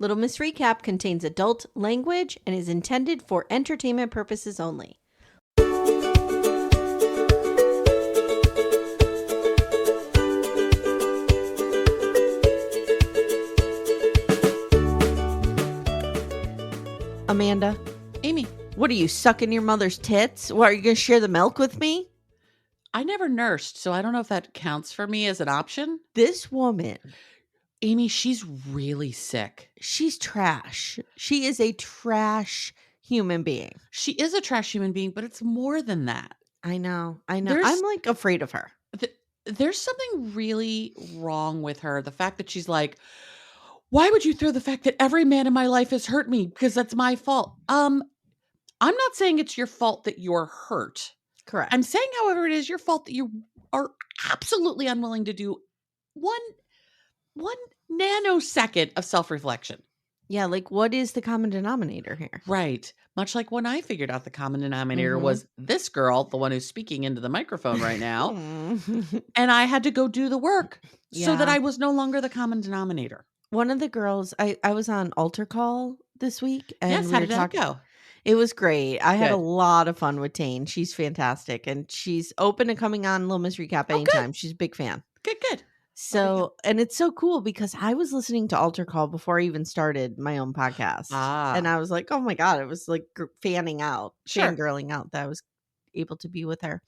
Little Miss Recap contains adult language and is intended for entertainment purposes only. Amanda. Amy. What are you, sucking your mother's tits? What, are you going to share the milk with me? I never nursed, so I don't know if that counts for me as an option. This woman. Amy, she's really sick. She's trash. She is a trash human being. She is a trash human being, but it's more than that. I know. I'm like afraid of her. There's something really wrong with her. The fact that she's like, why would you throw the fact that every man in my life has hurt me because that's my fault? I'm not saying it's your fault that you're hurt. Correct. I'm saying, however, it is your fault that you are absolutely unwilling to do one nanosecond of self-reflection. Yeah, like what is the common denominator here? Right. Much like when I figured out the common denominator was this girl, the one who's speaking into the microphone right now. And I had to go do the work so that I was no longer the common denominator. One of the girls, I was on altar call this week. And yes, how did that go? It was great. I had a lot of fun with Tane. She's fantastic. And she's open to coming on Little Miss Recap anytime. She's a big fan. Good. So, and it's so cool because I was listening to Altar Call before I even started my own podcast. And I was like, oh my God, it was like fangirling out that I was able to be with her.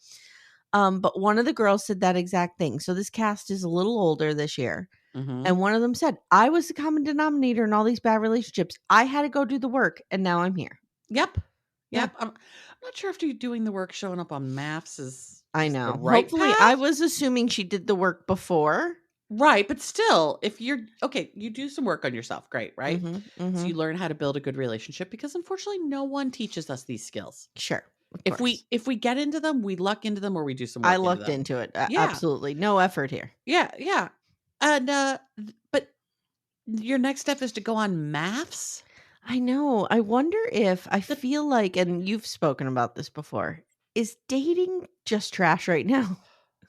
But one of the girls said that exact thing. So this cast is a little older this year. And one of them said, I was the common denominator in all these bad relationships. I had to go do the work and now I'm here. Yep. I'm not sure if doing the work showing up on maps is I know. Right. Hopefully, path. I was assuming she did the work before. Right. But still, if you're okay, you do some work on yourself. Great. Right. So you learn how to build a good relationship because unfortunately, no one teaches us these skills. Sure. If we get into them, we luck into them or we do some work. I lucked into it. Absolutely. No effort here. Yeah. And, but your next step is to go on maths. I know. I wonder if I feel like, and you've spoken about this before, is dating just trash right now?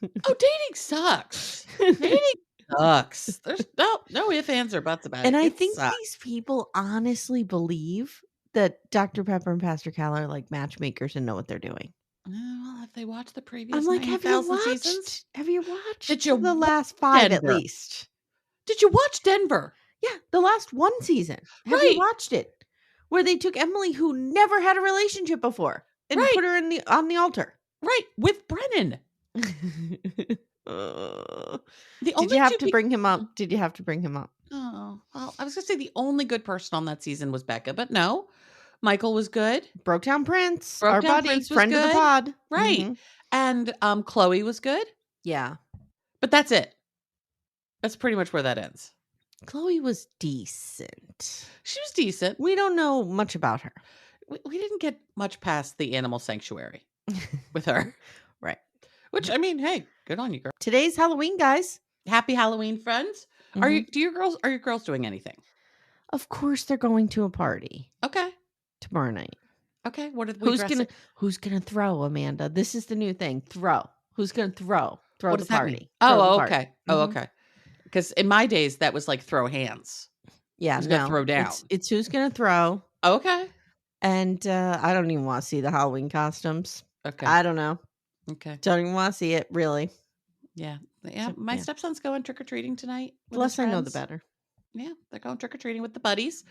Oh, dating sucks. Dating sucks. There's no ifs, ands, or buts about it. And I think these people honestly believe that Dr. Pepper and Pastor Cal are like matchmakers and know what they're doing. Well, if they watch the previous, I'm like, have you watched? Did you the last 5 Denver? At least? Did you watch Denver? Yeah, the last one season. Have you watched it? Where they took Emily, who never had a relationship before, and put her on the altar. Right, with Brennan. Did you have to bring him up? Oh, well, I was going to say the only good person on that season was Becca, but no. Michael was good. Broke-Down Prince, our buddy, friend of the pod. Right. And Chloe was good. Yeah. But that's it. That's pretty much where that ends. Chloe was decent. She was decent. We don't know much about her. We didn't get much past the animal sanctuary with her. Right. Which, I mean, hey, good on you, girl. Today's Halloween, guys. Happy Halloween, friends. Are your girls doing anything? Of course they're going to a party. Okay. Tomorrow night. Okay. What are we Who's gonna throw, Amanda? This is the new thing. Throw. Who's gonna throw? Throw the party. Okay. Okay. Because in my days, that was like throw hands. Yeah, who's gonna throw down. It's who's gonna throw. Okay. And I don't even want to see the Halloween costumes. Okay. I don't know. Okay. Don't even want to see it, really. Yeah. My stepson's going trick-or-treating tonight. The less I know, the better. Yeah, they're going trick-or-treating with the buddies.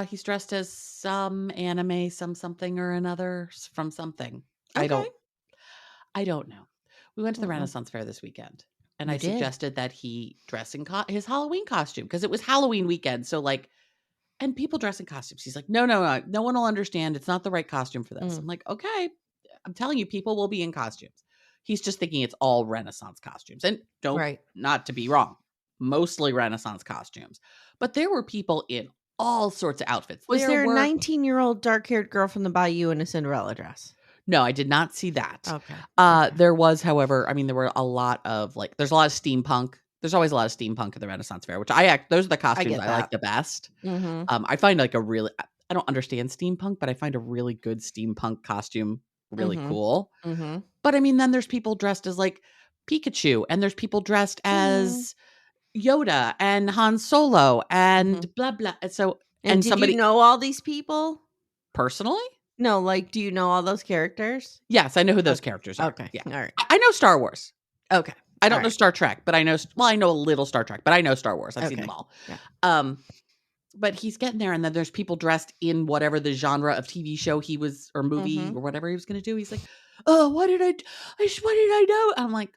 He's dressed as some anime, something or another from something. Okay. I don't know. We went to the Renaissance Fair this weekend. And I suggested that he dress in his Halloween costume because it was Halloween weekend. So and people dress in costumes. He's like, no one will understand. It's not the right costume for this. I'm like, okay, I'm telling you, people will be in costumes. He's just thinking it's all Renaissance costumes. And not to be wrong, mostly Renaissance costumes. But there were people in all sorts of outfits. Was there a 19-year-old dark-haired girl from the Bayou in a Cinderella dress? No, I did not see that. Okay. There was, however, there were a lot of there's a lot of steampunk. There's always a lot of steampunk at the Renaissance Fair, which those are the costumes I like the best. I find I don't understand steampunk, but I find a really good steampunk costume really cool. But then there's people dressed as Pikachu, and there's people dressed as Yoda and Han Solo and blah, blah. And did you know all these people? Personally? No, like, do you know all those characters? Yes, I know who those characters are. Okay. Yeah. All right. I know Star Wars. Okay. I don't know Star Trek, but I know a little Star Trek, but I know Star Wars. I've seen them all. Yeah. But he's getting there, and then there's people dressed in whatever the genre of TV show he was, or movie, or whatever he was going to do. He's like, "Oh, what did I know?" I'm like,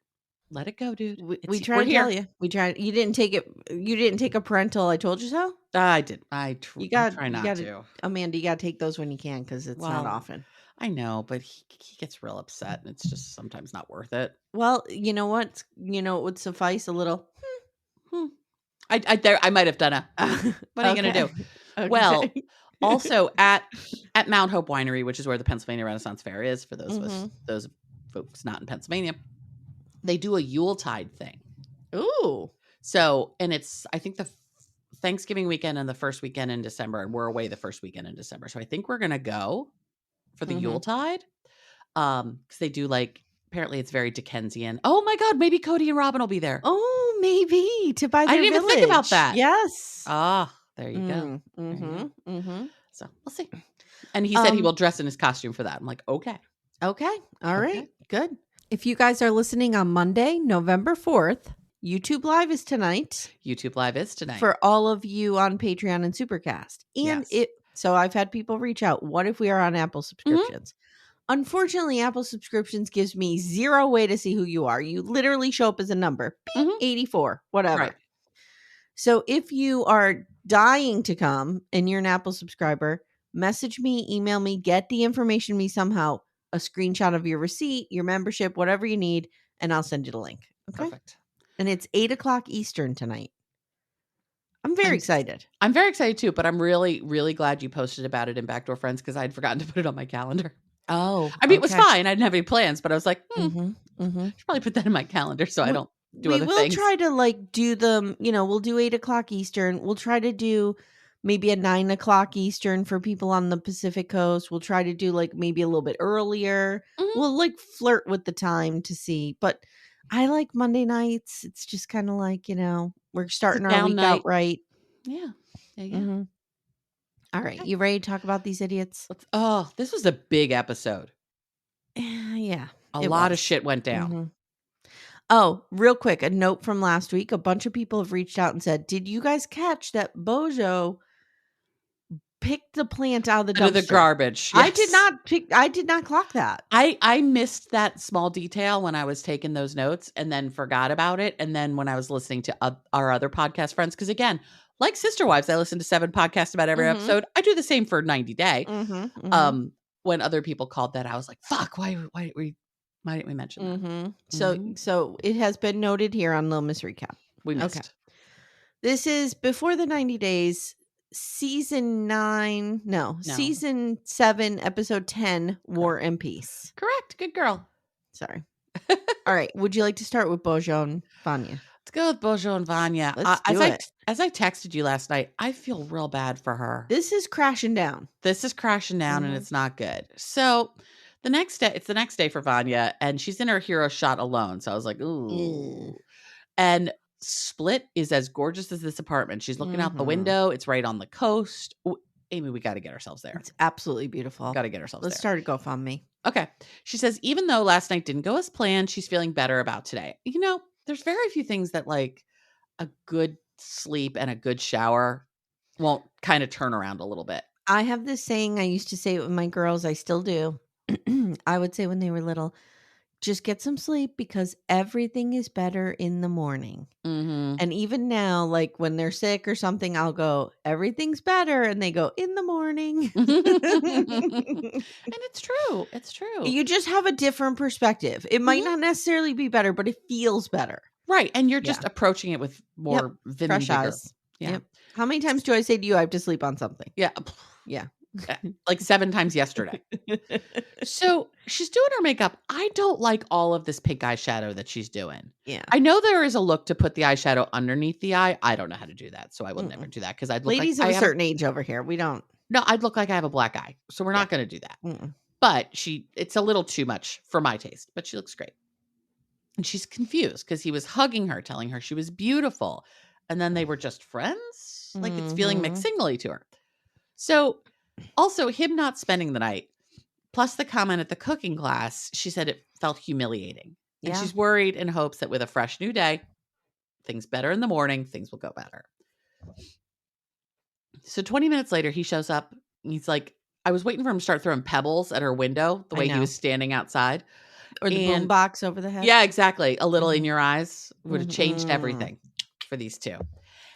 "Let it go, dude. We tried to tell you. We tried. You didn't take it. You didn't take a parental. I told you so. I did. I try not to. Amanda, you got to take those when you can because it's not often. I know, but he gets real upset, and it's just sometimes not worth it. Well, you know what? You know, it would suffice a little. I might have done a. What are you going to do? Okay. Well, also at Mount Hope Winery, which is where the Pennsylvania Renaissance Fair is, for those of us, those folks not in Pennsylvania, they do a Yuletide thing. Ooh. So, and it's, I think, the Thanksgiving weekend and the first weekend in December, and we're away the first weekend in December. So I think we're going to go for the Yuletide. Because they do, like, apparently it's very Dickensian. Oh my God, maybe Cody and Robin will be there. Oh, maybe to buy their I didn't even think about that. Yes. Ah, there you go. So we'll see. And he said he will dress in his costume for that. I'm like, okay. Okay. All right. Good. If you guys are listening on Monday, November 4th, YouTube Live is tonight. YouTube Live is tonight. For all of you on Patreon and Supercast. And so I've had people reach out. What if we are on Apple subscriptions? Unfortunately, Apple subscriptions gives me zero way to see who you are. You literally show up as a number. Beep, 84, whatever. Right. So if you are dying to come and you're an Apple subscriber, message me, email me, get the information to me somehow, a screenshot of your receipt, your membership, whatever you need, and I'll send you the link. Okay? Perfect. And it's 8:00 Eastern tonight. I'm very excited. I'm very excited too, but I'm really, really glad you posted about it in Backdoor Friends because I'd forgotten to put it on my calendar. Oh, I mean, it was fine. I didn't have any plans, but I was like, I should probably put that in my calendar so I don't do other things. We will try to like do them, we'll do 8:00 Eastern. We'll try to do maybe a 9:00 Eastern for people on the Pacific Coast. We'll try to do like maybe a little bit earlier. We'll like flirt with the time to see, but I like Monday nights. It's just kind of like, we're starting our week out right. Yeah. All right. You ready to talk about these idiots? This was a big episode. Yeah. A lot of shit went down. Oh, real quick. A note from last week. A bunch of people have reached out and said, did you guys catch that Bozo picked the plant out of the dumpster? Out of the garbage. Yes. I did not clock that. I missed that small detail when I was taking those notes and then forgot about it. And then when I was listening to our other podcast friends, because again, like Sister Wives, I listen to 7 podcasts about every episode. I do the same for 90 Day. When other people called that, I was like, fuck, why didn't we mention that? So it has been noted here on Little Miss Recap. We missed. Okay. This is before the 90 days, season 7, episode 10, War and Peace. Correct. Good girl. Sorry. All right. Would you like to start with Bozo and Vanja? Let's go with Bozo and Vanja. As I texted you last night, I feel real bad for her. This is crashing down. And it's not good. So it's the next day for Vanja, and she's in her hero shot alone. So I was like, ooh. And Split is as gorgeous as this apartment. She's looking out the window. It's right on the coast. Ooh, Amy, we got to get ourselves there. It's absolutely beautiful. Got to get ourselves Let's start a GoFundMe. Okay. She says, even though last night didn't go as planned, she's feeling better about today. There's very few things that like a good sleep and a good shower won't kind of turn around a little bit. I have this saying I used to say it with my girls. I still do. I would say when they were little, just get some sleep because everything is better in the morning. And even now, like when they're sick or something, I'll go, everything's better. And they go, in the morning. And it's true. It's true. You just have a different perspective. It might not necessarily be better, but it feels better. Right. And you're just approaching it with more fresh eyes. Yeah. Yep. How many times do I say to you, I have to sleep on something? Yeah. Yeah. Like 7 times yesterday. So she's doing her makeup. I don't like all of this pink eyeshadow that she's doing. Yeah. I know there is a look to put the eyeshadow underneath the eye. I don't know how to do that. So I will never do that because I'd look ladies like of a certain age over here. We don't. No, I'd look like I have a black eye. So we're not going to do that. But it's a little too much for my taste, but she looks great. And she's confused because he was hugging her, telling her she was beautiful. and then they were just friends. Like it's feeling mixed signally to her. So also him not spending the night, plus the comment at the cooking class, she said it felt humiliating. And she's worried and hopes that with a fresh new day, things better in the morning, things will go better. So 20 minutes later, he shows up. And he's like, I was waiting for him to start throwing pebbles at her window the way he was standing outside. Or the boom box over the head. Yeah, exactly. A little in your eyes would have changed everything for these two.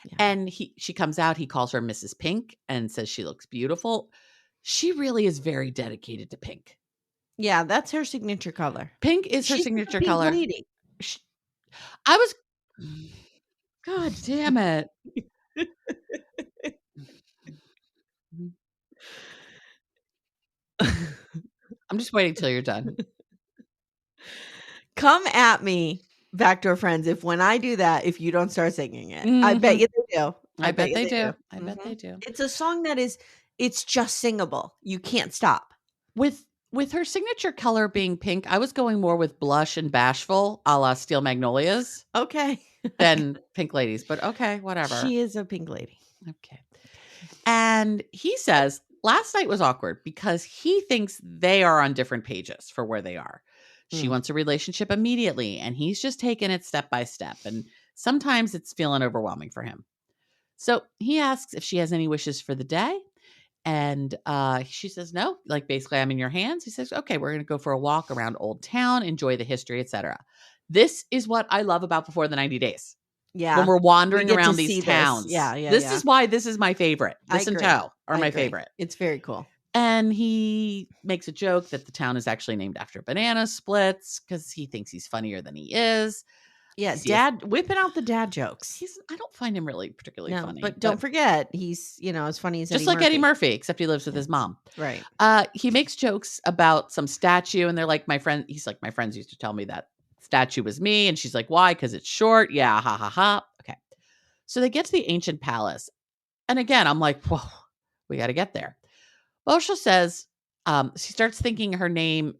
Yeah. And she comes out. He calls her Mrs. Pink and says she looks beautiful. She really is very dedicated to pink. Yeah, that's her signature color. Pink is her signature color. Lady. I was... God damn it. I'm just waiting till you're done. Come at me, Backdoor Friends, if when I do that, if you don't start singing it. I bet you they do. I bet they do. I bet they do. It's a song that it's just singable. You can't stop. With her signature color being pink, I was going more with blush and bashful, a la Steel Magnolias. Okay. Than Pink Ladies, but okay, whatever. She is a pink lady. Okay. And he says, last night was awkward because he thinks they are on different pages for where they are. She wants a relationship immediately, and he's just taking it step by step. And sometimes it's feeling overwhelming for him. So he asks if she has any wishes for the day. And she says, no, like basically I'm in your hands. He says, okay, we're going to go for a walk around Old Town, enjoy the history, etc. This is what I love about Before the 90 Days. Yeah. When we're wandering around these towns. This is why this is my favorite. This and Toe are my favorite. It's very cool. And he makes a joke that the town is actually named after banana splits because he thinks he's funnier than he is. Yeah, dad whipping out the dad jokes. I don't find him really particularly funny. But don't forget, he's, as funny as just like Eddie Murphy, except he lives with his mom. Right. He makes jokes about some statue, and they're like, he's like, my friends used to tell me that statue was me. And she's like, why? Because it's short. Yeah, ha, ha, ha. Okay. So they get to the ancient palace. And again, I'm like, whoa, we got to get there. Bozo says, she starts singing her name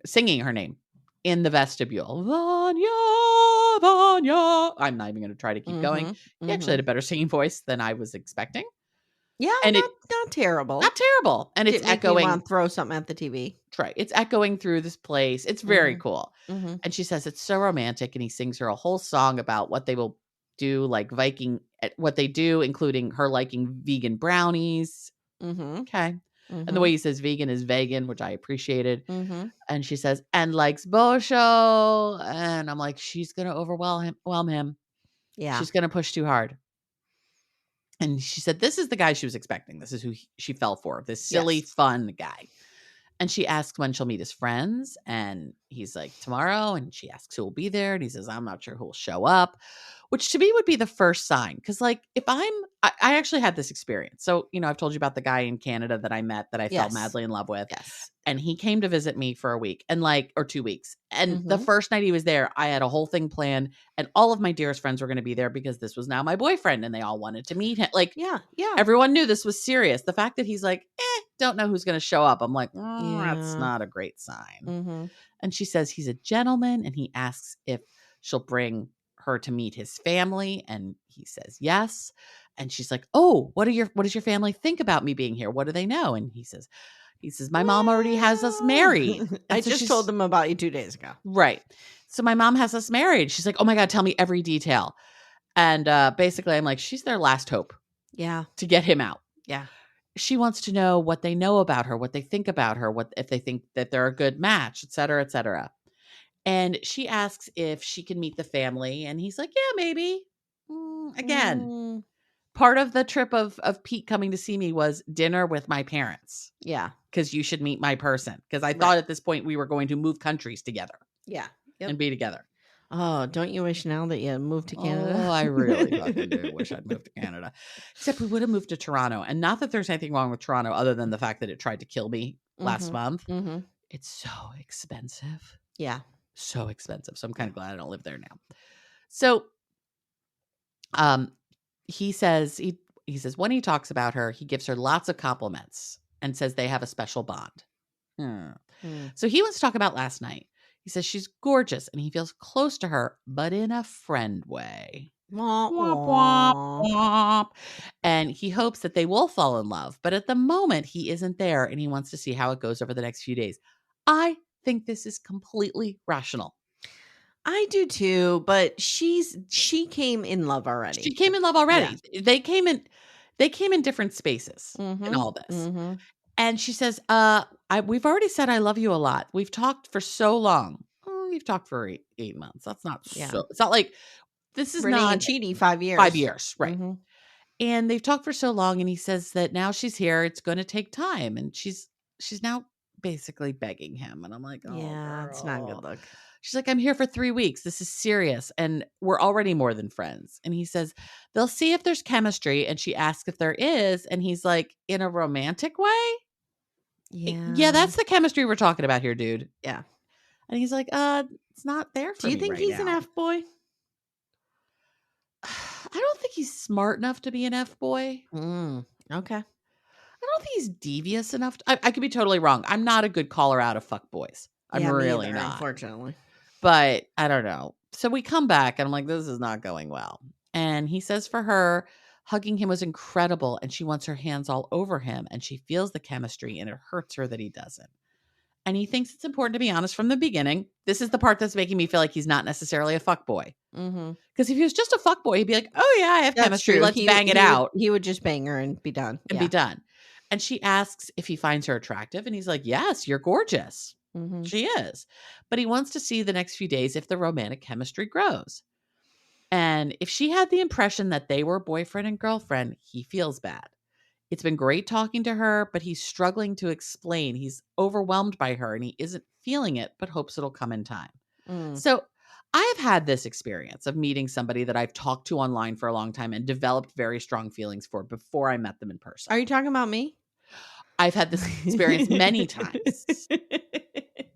in the vestibule. Vanja, Vanja. I'm not even going to try to keep going. He actually had a better singing voice than I was expecting. Yeah, and not terrible. Not terrible. And it's echoing. Want to throw something at the TV. Right. It's echoing through this place. It's very cool. And she says it's so romantic. And he sings her a whole song about what they will do, like what they do, including her liking vegan brownies. Okay. And the way he says vegan is vegan, which I appreciated. And she says, and likes Bozo. And I'm like, she's going to overwhelm him. Yeah. She's going to push too hard. And she said, this is the guy she was expecting. This is who she fell for. This silly, fun guy. And she asks when she'll meet his friends. And he's like, tomorrow. And she asks who will be there. And he says, I'm not sure who will show up. Which to me would be the first sign. Because like, if I actually had this experience. So, I've told you about the guy in Canada that I met that I fell madly in love with. Yes. And he came to visit me for a week or 2 weeks. And the first night he was there, I had a whole thing planned. And all of my dearest friends were going to be there because this was now my boyfriend. And they all wanted to meet him. Like, everyone knew this was serious. The fact that he's like, don't know who's going to show up. I'm like, that's not a great sign. And she says he's a gentleman. And he asks if she'll bring her to meet his family. And he says yes. And she's like, oh, what does your family think about me being here? What do they know? And he says, my mom already has us married. I just told them about you 2 days ago. Right. So my mom has us married. She's like, oh my God, tell me every detail. And basically I'm like, she's their last hope. Yeah. To get him out. Yeah. She wants to know what they know about her, what they think about her, what if they think that they're a good match, et cetera, et cetera. And she asks if she can meet the family. And he's like, yeah, maybe. Again. Part of the trip of Pete coming to see me was dinner with my parents. Yeah. Because you should meet my person. Because I thought at this point we were going to move countries together. Yeah. And be together. Oh, don't you wish now that you moved to Canada? Oh, I really fucking do wish I'd moved to Canada. Except we would have moved to Toronto. And not that there's anything wrong with Toronto other than the fact that it tried to kill me last month. It's so expensive. Yeah. So expensive. So I'm kind of glad I don't live there now. So he says when he talks about her, he gives her lots of compliments and says they have a special bond. So he wants to talk about last night. He says she's gorgeous and he feels close to her, but in a friend way. Wah, Womp, womp, wah. womp. And he hopes that they will fall in love. But at the moment, he isn't there and he wants to see how it goes over the next few days. I think this is completely rational. I do too, but she came in love already. She came in love already. Yeah. They came in different spaces in Mhm. all this. Mhm. And she says, we've already said I love you a lot. We've talked for so long. Oh, you've talked for 8 months. That's not Yeah. so it's not like this is Renee not and Chidi, 5 5 years. years, right. Mhm. And they've talked for so long, and he says that now she's here, it's gonna take time, and she's now basically begging him, and I'm like, "Oh, Yeah, it's not a good girl." look. She's like, "I'm here for 3 weeks, this is serious, and we're already more than friends." And he says, "They'll see if there's chemistry," and she asks if there is, and he's like, "In a romantic way?" Yeah, Yeah. that's the chemistry we're talking about here, dude." Yeah. And he's like, it's not there Do for you me think right he's an now." F-boy? I don't think he's smart enough to be an F-boy. Okay. I don't think he's devious enough I could be totally wrong. I'm not a good caller out of fuckboys. I'm Yeah, me really either, not. unfortunately. But I don't know. So we come back and I'm like, this is not going well. And he says for her, hugging him was incredible and she wants her hands all over him and she feels the chemistry and it hurts her that he doesn't. And he thinks it's important to be honest from the beginning. This is the part that's making me feel like he's not necessarily a fuckboy. Mhm. Because if he was just a fuckboy, he'd be like, oh yeah, I have That's chemistry. true. Let's bang it out He would just bang her and be done. and Yeah. be done. And she asks if he finds her attractive. And he's like, yes, you're gorgeous. Mhm. She is. But he wants to see the next few days if the romantic chemistry grows. And if she had the impression that they were boyfriend and girlfriend, he feels bad. It's been great talking to her, but he's struggling to explain. He's overwhelmed by her and he isn't feeling it, but hopes it'll come in time. Mm. So I have had this experience of meeting somebody that I've talked to online for a long time and developed very strong feelings for before I met them in person. Are you talking about me? I've had this experience many times.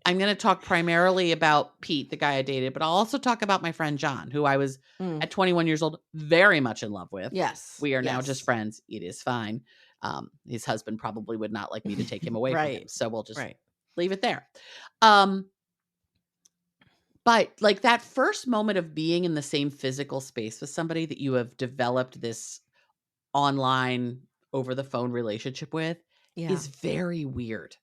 I'm going to talk primarily about Pete, the guy I dated, but I'll also talk about my friend John, who I was at 21 years old very much in love with. Yes. We are now just friends. It is fine. His husband probably would not like me to take him away from him. So we'll just leave it there. But like that first moment of being in the same physical space with somebody that you have developed this online over the phone relationship with is very weird.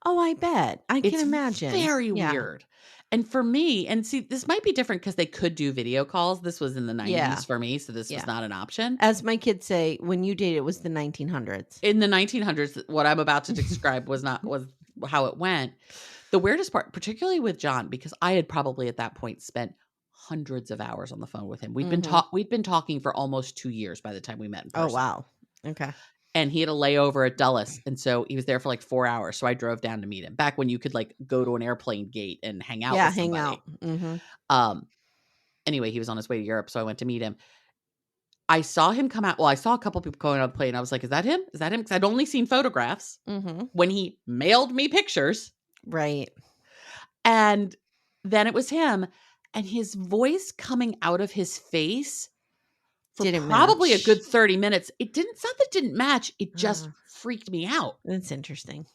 Oh, I bet. I can imagine. Very weird. And for me, and see, this might be different because they could do video calls. This was in the 90s for me, so this was not an option. As my kids say, when you dated, it was the 1900s. In the 1900s, what I'm about to describe was how it went. The weirdest part, particularly with John, because I had probably at that point spent hundreds of hours on the phone with him. We'd been talking for almost 2 years by the time we met in person. Oh, wow. Okay. And he had a layover at Dulles. And so he was there for like 4 hours. So I drove down to meet him back when you could like go to an airplane gate and hang out with somebody. Hang out. Anyway, he was on his way to Europe. So I went to meet him. I saw him come out. Well, I saw a couple people going on the plane. I was like, is that him? Is that him? Because I'd only seen photographs when he mailed me pictures. Right. And then it was him. And his voice coming out of his face for probably a good 30 minutes. It's not that it didn't match. It just freaked me out. That's interesting.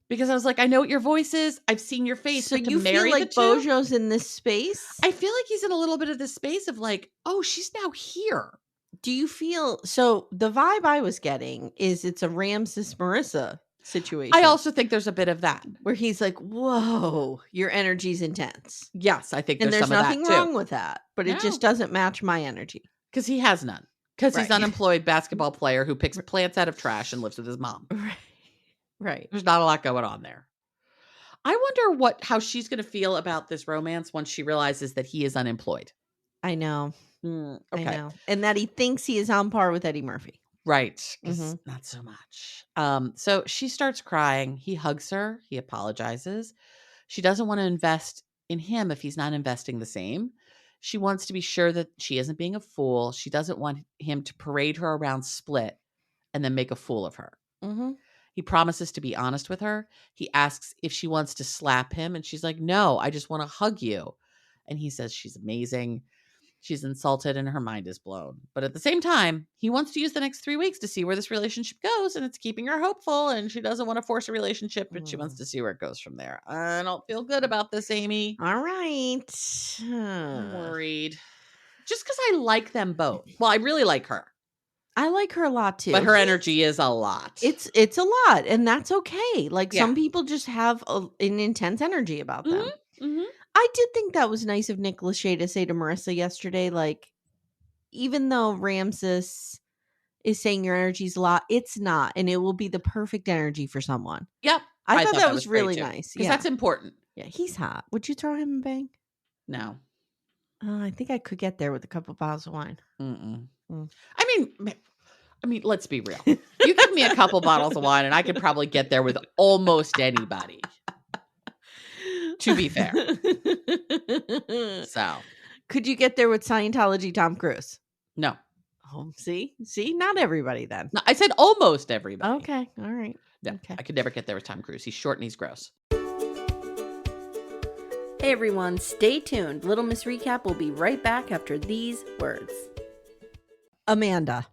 Because I was like, I know what your voice is. I've seen your face. So but to you marry feel like Bojo's in this space? I feel like he's in a little bit of this space of like, oh, she's now here. Do you feel so? The vibe I was getting is it's a Ramses Marissa situation. I also think there's a bit of that where he's like, "Whoa, your energy's intense." Yes, I think and there's some of nothing that too. wrong with that, but it just doesn't match my energy because he has none. Because he's an unemployed basketball player who picks plants out of trash and lives with his mom. Right. There's not a lot going on there. I wonder how she's going to feel about this romance once she realizes that he is unemployed. I know. Okay. I know. And that he thinks he is on par with Eddie Murphy. Right. Not so much. So she starts crying. He hugs her. He apologizes. She doesn't want to invest in him if he's not investing the same. She wants to be sure that she isn't being a fool. She doesn't want him to parade her around Split and then make a fool of her. He promises to be honest with her. He asks if she wants to slap him. And she's like, no, I just want to hug you. And he says she's amazing. She's insulted and her mind is blown. But at the same time, he wants to use the next 3 weeks to see where this relationship goes. And it's keeping her hopeful. And she doesn't want to force a relationship, but she wants to see where it goes from there. I don't feel good about this, Amy. All right. I'm worried. Just because I like them both. Well, I really like her. I like her a lot too. But her energy is a lot. It's a lot, and that's okay. Like some people just have an intense energy about them. Mm-hmm. I did think that was nice of Nick Lachey to say to Marissa yesterday, like, even though Ramses is saying your energy's a lot, it's not, and it will be the perfect energy for someone. Yep. I thought that was really nice. Because that's important. Yeah, he's hot. Would you throw him a bang? No. I think I could get there with a couple bottles of wine. I mean, let's be real. You give me a couple bottles of wine and I could probably get there with almost anybody. To be fair. So. Could you get there with Scientology Tom Cruise? No. Oh, see? Not everybody then. No, I said almost everybody. Okay. All right. No, okay. I could never get there with Tom Cruise. He's short and he's gross. Hey everyone, stay tuned. Little Miss Recap will be right back after these words. Amanda.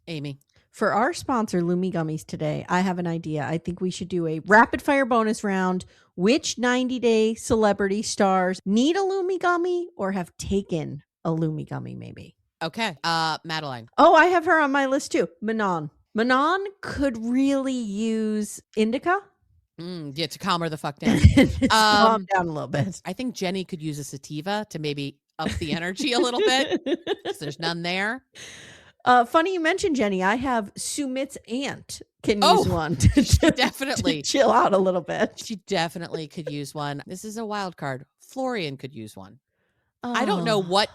Amy. For our sponsor, Lumi Gummies today, I have an idea. I think we should do a rapid fire bonus round. Which 90-day celebrity stars need a Lumi Gummy or have taken a Lumi Gummy maybe? Okay. Madeline. Oh, I have her on my list too. Manon. Manon could really use indica. Yeah, to calm her the fuck down. Calm down a little bit. I think Jenny could use a sativa to maybe up the energy a little bit because there's none there. Funny you mentioned Jenny. I have Sumit's aunt can use one to definitely to chill out a little bit. She definitely could use one. This is a wild card. Florian could use one. I don't know what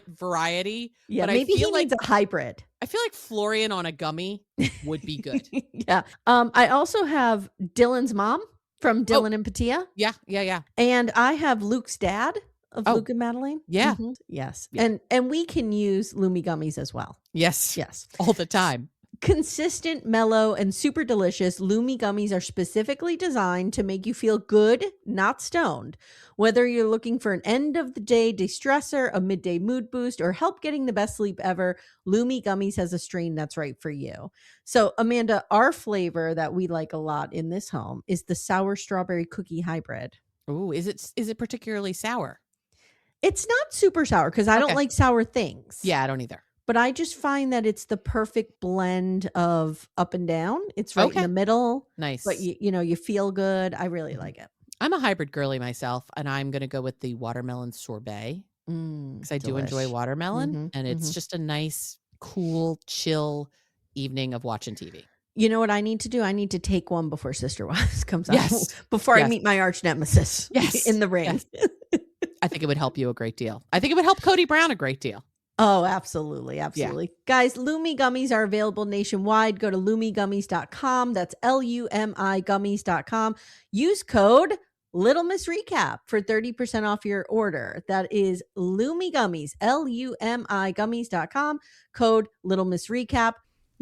variety. Yeah, but maybe I feel he like needs a hybrid. I feel like Florian on a gummy would be good. Yeah. I also have Dylan's mom from Dylan and Patia. Yeah. And I have Luke's dad of Luke and Madeline. Yeah. Mm-hmm. Yes. Yeah. And we can use Lumi Gummies as well. Yes. Yes. All the time. Consistent, mellow, and super delicious, Lumi Gummies are specifically designed to make you feel good, not stoned. Whether you're looking for an end-of-the-day de-stressor, a midday mood boost, or help getting the best sleep ever, Lumi Gummies has a strain that's right for you. So, Amanda, our flavor that we like a lot in this home is the sour strawberry cookie hybrid. Ooh, is it particularly sour? It's not super sour because I don't like sour things. Yeah, I don't either. But I just find that it's the perfect blend of up and down. It's right in the middle. Nice. But you feel good. I really like it. I'm a hybrid girly myself, and I'm going to go with the watermelon sorbet because I do enjoy watermelon, and it's just a nice, cool, chill evening of watching TV. You know what I need to do? I need to take one before Sister Wives comes out. Before I meet my arch nemesis in the ring. Yes. I think it would help you a great deal. I think it would help Cody Brown a great deal. Oh, absolutely. Absolutely. Yeah. Guys, Lumi Gummies are available nationwide. Go to lumigummies.com. That's LUMI gummies.com. Use code Little Miss Recap for 30% off your order. That is Lumi Gummies, LUMI gummies.com. Code Little Miss Recap.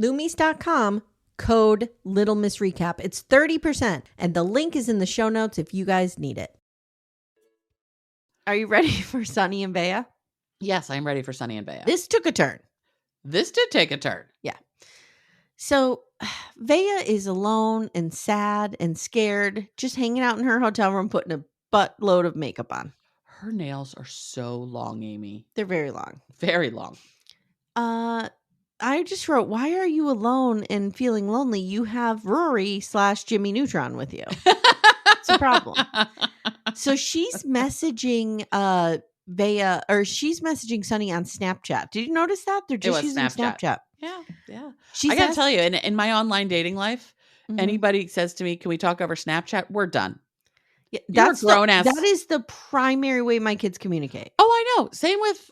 Lumis.com. Code Little Miss Recap. It's 30%. And the link is in the show notes if you guys need it. Are you ready for Sunny and Veah? Yes, I'm ready for Sunny and Veah. This took a turn. This did take a turn. Yeah. So Veah is alone and sad and scared, just hanging out in her hotel room, putting a buttload of makeup on. Her nails are so long, Amy. They're very long. Very long. I just wrote, why are you alone and feeling lonely? You have Rory / Jimmy Neutron with you. It's a problem. So she's messaging Veah, or she's messaging Sunny on Snapchat. Did you notice that? They're just using Snapchat. Yeah. I gotta tell you, in my online dating life, anybody says to me, "Can we talk over Snapchat?" We're done. Yeah, that's grown ass. That is the primary way my kids communicate. Oh, I know. Same with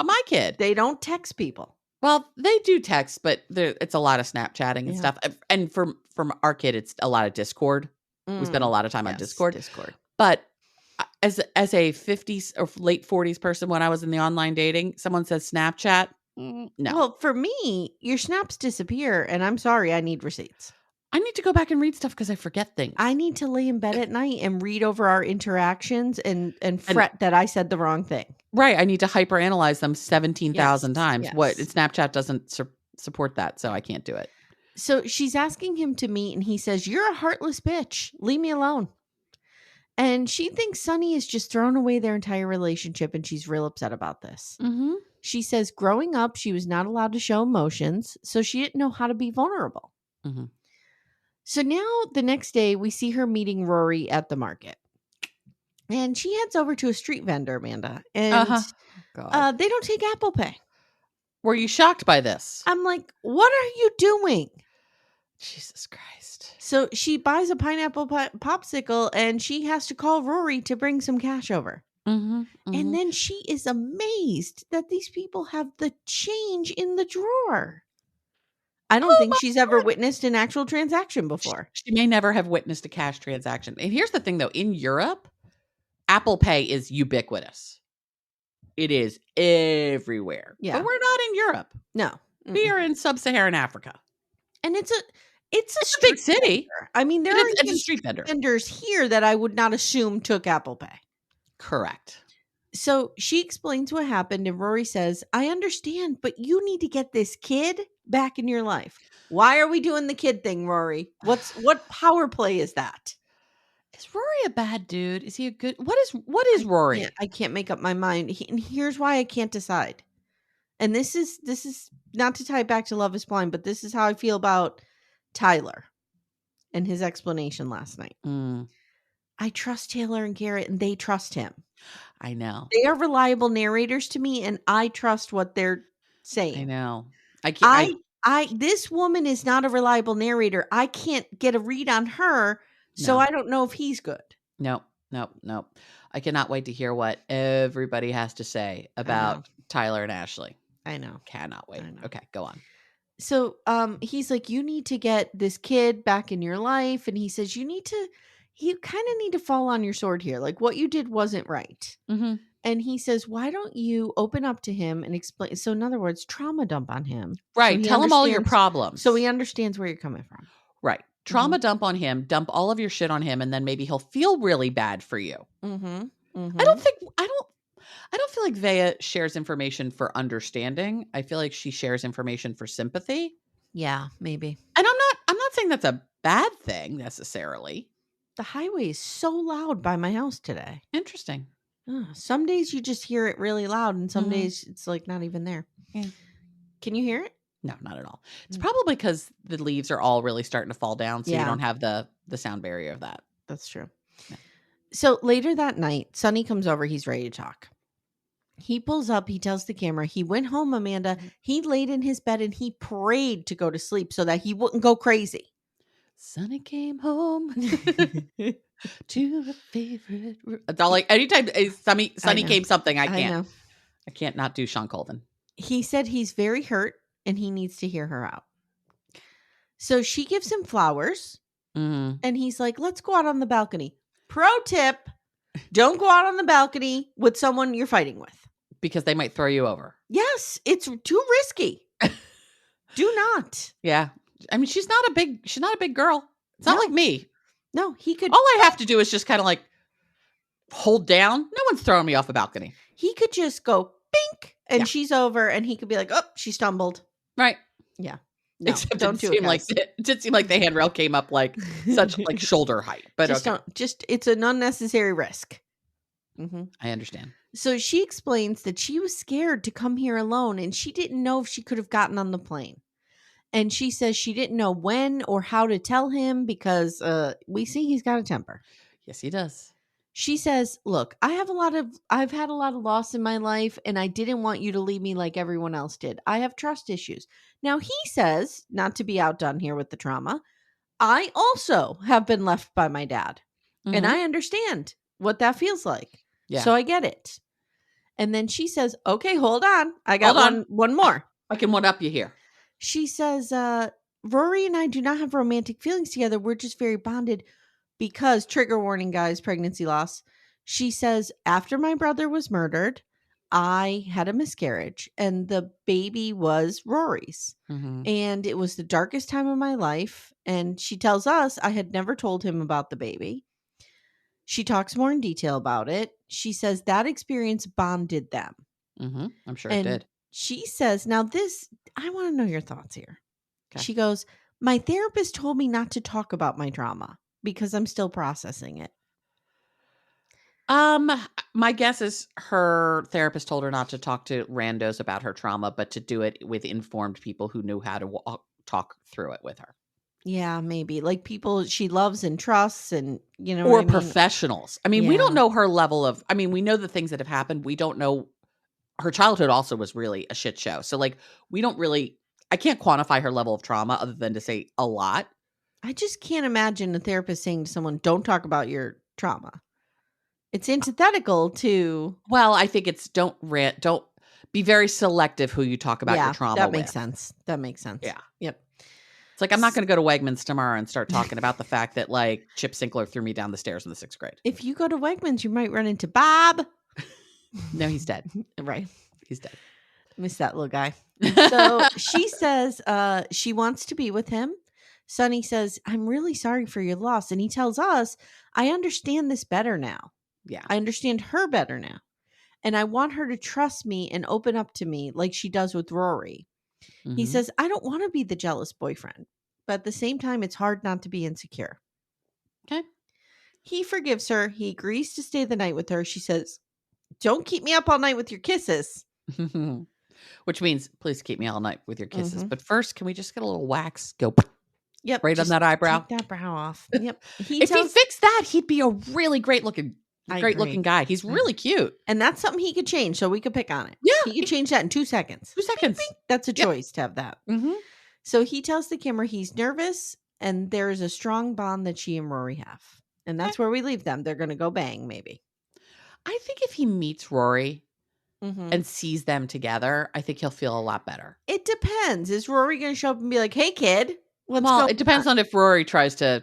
my kid. They don't text people. Well, they do text, but it's a lot of Snapchatting and stuff. And from our kid, it's a lot of Discord. We spend a lot of time on Discord. But as a 50s or late 40s person, when I was in the online dating, someone says Snapchat. No. Well, for me, your snaps disappear, and I'm sorry, I need receipts. I need to go back and read stuff because I forget things. I need to lay in bed at night and read over our interactions and fret that I said the wrong thing. Right. I need to hyperanalyze them 17,000 times. Yes. What Snapchat doesn't support that, so I can't do it. So she's asking him to meet, and he says, "You're a heartless bitch. Leave me alone." And she thinks Sonny has just thrown away their entire relationship, and she's real upset about this. Mm-hmm. She says growing up, she was not allowed to show emotions, so she didn't know how to be vulnerable. Mm-hmm. So now the next day, we see her meeting Rory at the market. And she heads over to a street vendor, Amanda, and they don't take Apple Pay. Were you shocked by this? I'm like, what are you doing? Jesus Christ. So she buys a pineapple popsicle, and she has to call Rory to bring some cash over. Mm-hmm, mm-hmm. And then she is amazed that these people have the change in the drawer. I don't think she's ever witnessed an actual transaction before. She may never have witnessed a cash transaction. And here's the thing, though. In Europe, Apple Pay is ubiquitous. It is everywhere. Yeah. But we're not in Europe. No. We are in sub-Saharan Africa. And it's a big city. Vendor. I mean, there are a street vendors here that I would not assume took Apple Pay. Correct. So she explains what happened, and Rory says, I understand, but you need to get this kid back in your life. Why are we doing the kid thing, Rory? What power play is that? Is Rory a bad dude? Is he a good? What is Rory? I can't make up my mind. And here's why I can't decide. And this is not to tie it back to Love is Blind, but this is how I feel about Tyler and his explanation last night. I trust Taylor and Garrett, and they trust him. I know. They are reliable narrators to me, and I trust what they're saying. I know. This woman is not a reliable narrator. I can't get a read on her, so I don't know if he's good. No. I cannot wait to hear what everybody has to say about Tyler and Ashley. I know. Cannot wait. Okay, go on. So he's like, you need to get this kid back in your life. And he says, you kind of need to fall on your sword here. Like, what you did wasn't right. Mm-hmm. And he says, why don't you open up to him and explain? So in other words, trauma dump on him. Right. So tell him all your problems. So he understands where you're coming from. Right. Trauma dump on him, dump all of your shit on him, and then maybe he'll feel really bad for you. Mm-hmm. Mm-hmm. I don't feel like Veah shares information for understanding. I feel like she shares information for sympathy. Yeah, maybe. And I'm not saying that's a bad thing necessarily. The highway is so loud by my house today. Interesting. Some days you just hear it really loud, and some days it's like not even there. Yeah. Can you hear it? No, not at all. It's probably because the leaves are all really starting to fall down, so you don't have the sound barrier of that. That's true. Yeah. So later that night, Sonny comes over. He's ready to talk. He pulls up. He tells the camera he went home, Amanda. He laid in his bed and he prayed to go to sleep so that he wouldn't go crazy. Sonny came home to a favorite. It's all like anytime Sonny came something, I can't not do Sean Colvin. He said he's very hurt and he needs to hear her out. So she gives him flowers and he's like, let's go out on the balcony. Pro tip, don't go out on the balcony with someone you're fighting with. Because they might throw you over. Yes, it's too risky. Do not. Yeah. I mean, she's not a big girl. It's not like me. No, he could. All I have to do is just kind of like hold down. No one's throwing me off a balcony. He could just go bink and she's over and he could be like, oh, she stumbled. Right. Yeah. No, except it did seem like the handrail came up like such like shoulder height. But it's an unnecessary risk. Mm-hmm. I understand. So she explains that she was scared to come here alone and she didn't know if she could have gotten on the plane. And she says she didn't know when or how to tell him because we see he's got a temper. Yes, he does. She says, look, I've had a lot of loss in my life and I didn't want you to leave me like everyone else did. I have trust issues. Now he says, not to be outdone here with the trauma, I also have been left by my dad. Mm-hmm. And I understand what that feels like. Yeah. So I get it. And then she says, okay, hold on. I got one more. I can one up you here. She says, Rory and I do not have romantic feelings together. We're just very bonded because, trigger warning, guys, pregnancy loss. She says, after my brother was murdered, I had a miscarriage and the baby was Rory's. Mm-hmm. And it was the darkest time of my life. And she tells us I had never told him about the baby. She talks more in detail about it. She says that experience bonded them. Mm-hmm. I'm sure it did. She says, now this, I want to know your thoughts here. Okay. She goes, my therapist told me not to talk about my trauma because I'm still processing it. My guess is her therapist told her not to talk to randos about her trauma, but to do it with informed people who knew how to talk through it with her. Yeah, maybe. Like people she loves and trusts and, you know, or what I mean? Professionals. I mean, we don't know her level of, we know the things that have happened. We don't know. Her childhood also was really a shit show. So like, I can't quantify her level of trauma other than to say a lot. I just can't imagine a therapist saying to someone, don't talk about your trauma. It's antithetical to. Well, I think it's don't be very selective who you talk about your trauma that makes with. sense. That makes sense. Yeah. Yep. It's like, I'm not going to go to Wegmans tomorrow and start talking about the fact that like Chip Sinkler threw me down the stairs in the 6th grade. If you go to Wegmans, you might run into Bob. No, he's dead. Right. He's dead. Miss that little guy. So she says she wants to be with him. Sonny says, I'm really sorry for your loss. And he tells us, I understand this better now. Yeah. I understand her better now. And I want her to trust me and open up to me like she does with Rory. Mm-hmm. He says, I don't want to be the jealous boyfriend. But at the same time, it's hard not to be insecure. Okay. He forgives her. He agrees to stay the night with her. She says, don't keep me up all night with your kisses. Which means, please keep me all night with your kisses. Mm-hmm. But first, can we just get a little wax? Go right on that eyebrow. Take that brow off. Yep. If he fixed that, he'd be a really great looking guy. He's really cute. And that's something he could change, so we could pick on it. Yeah. He could change that in 2 seconds. 2 seconds. Bing, bing. That's a choice to have that. Mm-hmm. So he tells the camera he's nervous and there is a strong bond that she and Rory have. And that's where we leave them. They're going to go bang, maybe. I think if he meets Rory and sees them together, I think he'll feel a lot better. It depends. Is Rory going to show up and be like, hey, kid, let's go? It depends on if Rory tries to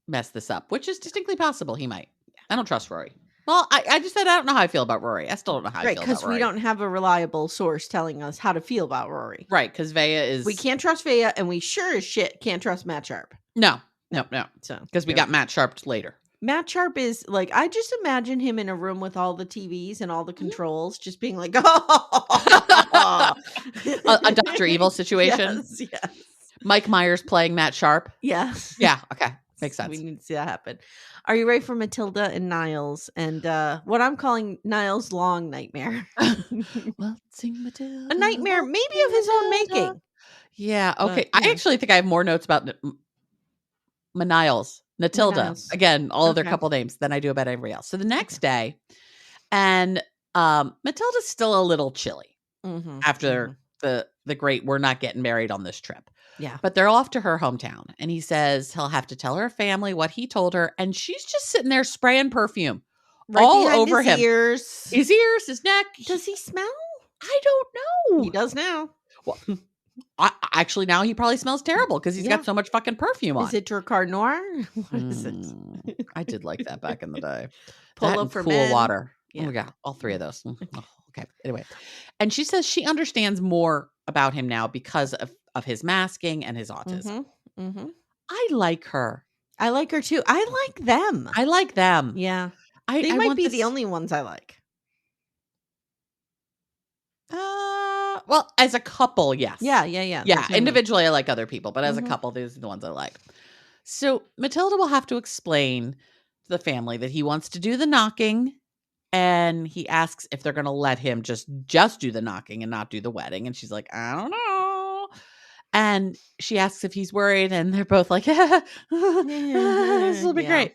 mess this up, which is distinctly possible. He might. I don't trust Rory. Well, I just said I don't know how I feel about Rory. I still don't know how I feel about Rory. Right, because we don't have a reliable source telling us how to feel about Rory. Right, because Veah is... We can't trust Veah, and we sure as shit can't trust Matt Sharp. No. So because we got Matt Sharp later. Matt Sharp is like, I just imagine him in a room with all the TVs and all the controls, just being like, oh. a Dr. Evil situation. Yes. Mike Myers playing Matt Sharp. Yes. Yeah. Okay. Makes sense. We need to see that happen. Are you ready for Matilda and Niles and what I'm calling Niles' long nightmare? Waltzing Matilda. A nightmare, maybe of his own making. Yeah. Okay. I actually think I have more notes about Niles. Matilda. Again, all of their couple names than I do about everybody else. So the next day, and Matilda's still a little chilly after the great, we're not getting married on this trip. Yeah. But they're off to her hometown. And he says he'll have to tell her family what he told her. And she's just sitting there spraying perfume all over him. His ears, his neck. Does he smell? I don't know. He does now. Well, actually, now he probably smells terrible because he's got so much fucking perfume on. Is it Dracar Noir? What is it? I did like that back in the day. Polo for cool men. Water. Yeah. Oh my God. All 3 of those. Oh, okay. Anyway. And she says she understands more about him now because of his masking and his autism. I like her. I like her too. I like them. I like them. Yeah. They might be the only ones I like. Well, as a couple, yes. Yeah. Yeah, individually I like other people, but as a couple, these are the ones I like. So Matilda will have to explain to the family that he wants to do the knocking, and he asks if they're going to let him just do the knocking and not do the wedding. And she's like, I don't know. And she asks if he's worried, and they're both like, this will be great.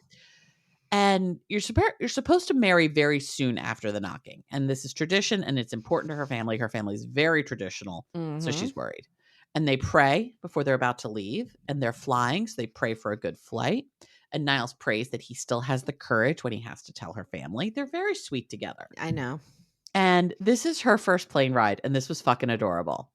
And you're supposed to marry very soon after the knocking. And this is tradition, and it's important to her family. Her family is very traditional, so she's worried. And they pray before they're about to leave, and they're flying, so they pray for a good flight. And Niles prays that he still has the courage when he has to tell her family. They're very sweet together. I know. And this is her first plane ride, and this was fucking adorable.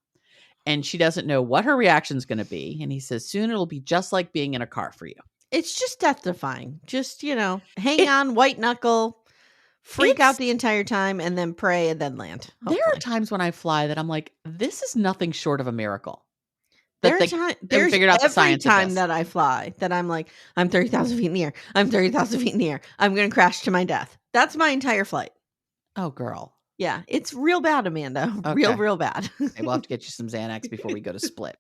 And she doesn't know what her reaction's going to be. And he says, soon it'll be just like being in a car for you. It's just death-defying. Just, hang on, white knuckle, freak out the entire time, and then pray and then land. Hopefully. There are times when I fly that I'm like, this is nothing short of a miracle. There's figured out the science every time that I fly that I'm like, I'm 30,000 feet in the air. I'm 30,000 feet in the air. I'm going to crash to my death. That's my entire flight. Oh, girl. Yeah, it's real bad, Amanda. Okay. Real bad. We'll have to get you some Xanax before we go to Split.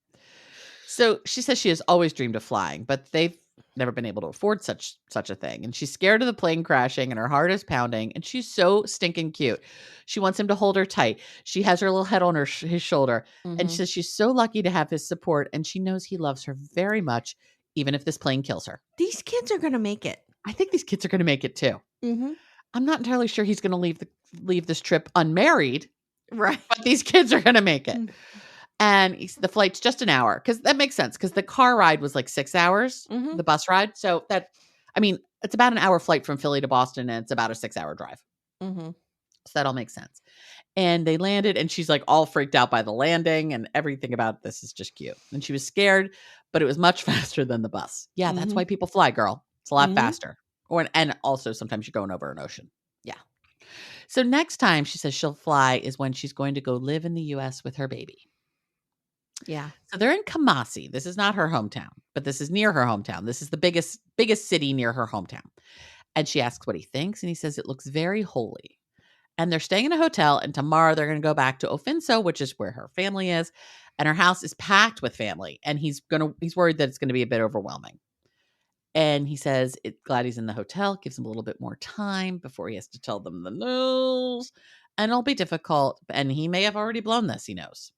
So she says she has always dreamed of flying, but they've never been able to afford such a thing. And she's scared of the plane crashing and her heart is pounding. And she's so stinking cute. She wants him to hold her tight. She has her little head on his shoulder. And she says she's so lucky to have his support. And she knows he loves her very much, even if this plane kills her. These kids are going to make it. I think these kids are going to make it too. I'm not entirely sure he's going to leave this trip unmarried. Right. But these kids are going to make it. And the flight's just an hour, because that makes sense, because the car ride was like 6 hours, the bus ride. So it's about an hour flight from Philly to Boston, and it's about a 6-hour drive. So that all makes sense. And they landed, and she's like all freaked out by the landing, and everything about this is just cute. And she was scared, but it was much faster than the bus. Yeah, that's why people fly, girl. It's a lot faster. And also sometimes you're going over an ocean. Yeah. So next time she says she'll fly is when she's going to go live in the U.S. with her baby. Yeah. So they're in Kumasi. This is not her hometown, but this is near her hometown. This is the biggest city near her hometown. And she asks what he thinks, and he says it looks very holy. And they're staying in a hotel, and tomorrow they're going to go back to Ofinso, which is where her family is, and her house is packed with family, and he's worried that it's going to be a bit overwhelming. And he says glad he's in the hotel, gives him a little bit more time before he has to tell them the news, and it'll be difficult, and he may have already blown this, he knows.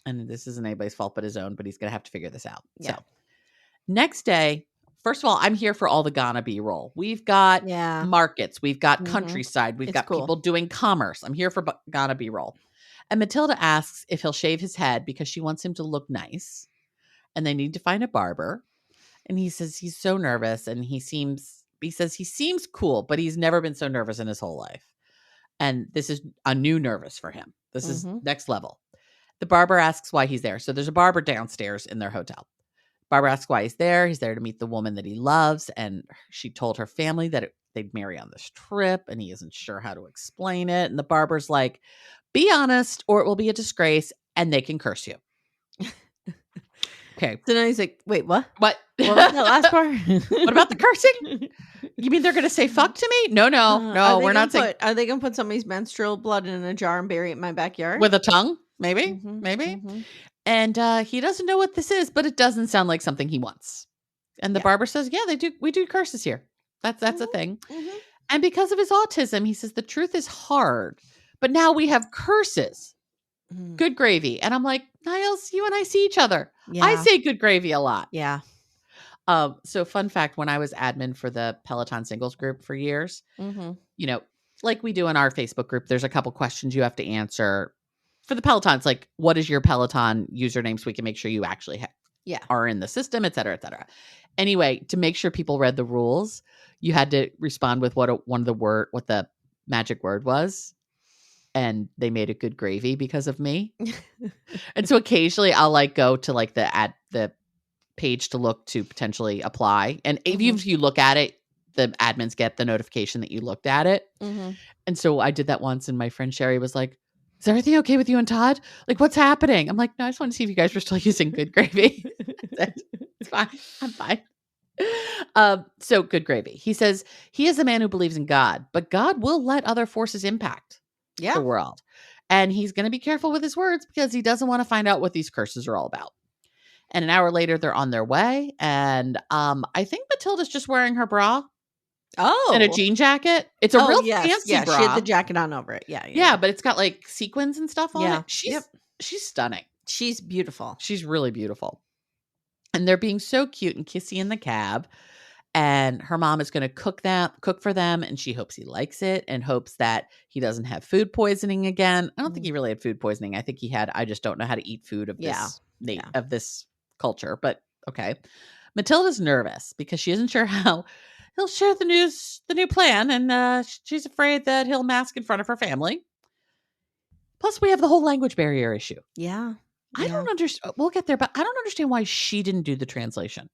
And this isn't anybody's fault but his own, but he's going to have to figure this out. Yeah. So next day, first of all, I'm here for all the Ghana B-roll. We've got markets. We've got countryside. We've got people doing commerce. I'm here for Ghana B-roll. And Matilda asks if he'll shave his head because she wants him to look nice. And they need to find a barber. And he says he's so nervous. And he says he seems cool, but he's never been so nervous in his whole life. And this is a new nervous for him. This is next level. The barber asks why he's there. So there's a barber downstairs in their hotel. Barber asks why he's there. He's there to meet the woman that he loves. And she told her family that they'd marry on this trip. And he isn't sure how to explain it. And the barber's like, be honest or it will be a disgrace and they can curse you. Okay. So now he's like, wait, what? What? What was that last part? What about the cursing? You mean they're going to say fuck to me? No, we're not saying. Are they going to put somebody's menstrual blood in a jar and bury it in my backyard? With a tongue? Maybe. And he doesn't know what this is, but it doesn't sound like something he wants. And the barber says, yeah, we do curses here. That's a thing. And because of his autism, he says the truth is hard, but now we have curses. Good gravy. And I'm like, Niles, you and I see each other. Yeah. I say good gravy a lot. Yeah. So fun fact, when I was admin for the Peloton singles group for years, like we do in our Facebook group, there's a couple questions you have to answer. For the Peloton, it's like, what is your Peloton username so we can make sure you actually are in the system, et cetera, et cetera. Anyway, to make sure people read the rules, you had to respond with what the magic word was. And they made a good gravy because of me. And so occasionally I'll go to the page to look to potentially apply. And even if you look at it, the admins get the notification that you looked at it. And so I did that once and my friend Sherry was like, is everything okay with you and Todd? Like, what's happening? I'm like, no, I just want to see if you guys were still using good gravy. It's fine. I'm fine. So good gravy. He says he is a man who believes in God, but God will let other forces impact the world. And he's going to be careful with his words because he doesn't want to find out what these curses are all about. And an hour later, they're on their way. And I think Matilda's just wearing her bra. Oh. And a jean jacket. It's a real fancy bra. She had the jacket on over it. Yeah, but it's got sequins and stuff on it. She's stunning. She's beautiful. She's really beautiful. And they're being so cute and kissy in the cab. And her mom is going to cook for them. And she hopes he likes it and hopes that he doesn't have food poisoning again. I don't think he really had food poisoning. I think he had, I just don't know how to eat food of this culture. But okay. Matilda's nervous because she isn't sure how he'll share the new plan. And she's afraid that he'll mask in front of her family. Plus we have the whole language barrier issue. Yeah. I don't understand. We'll get there, but I don't understand why she didn't do the translation.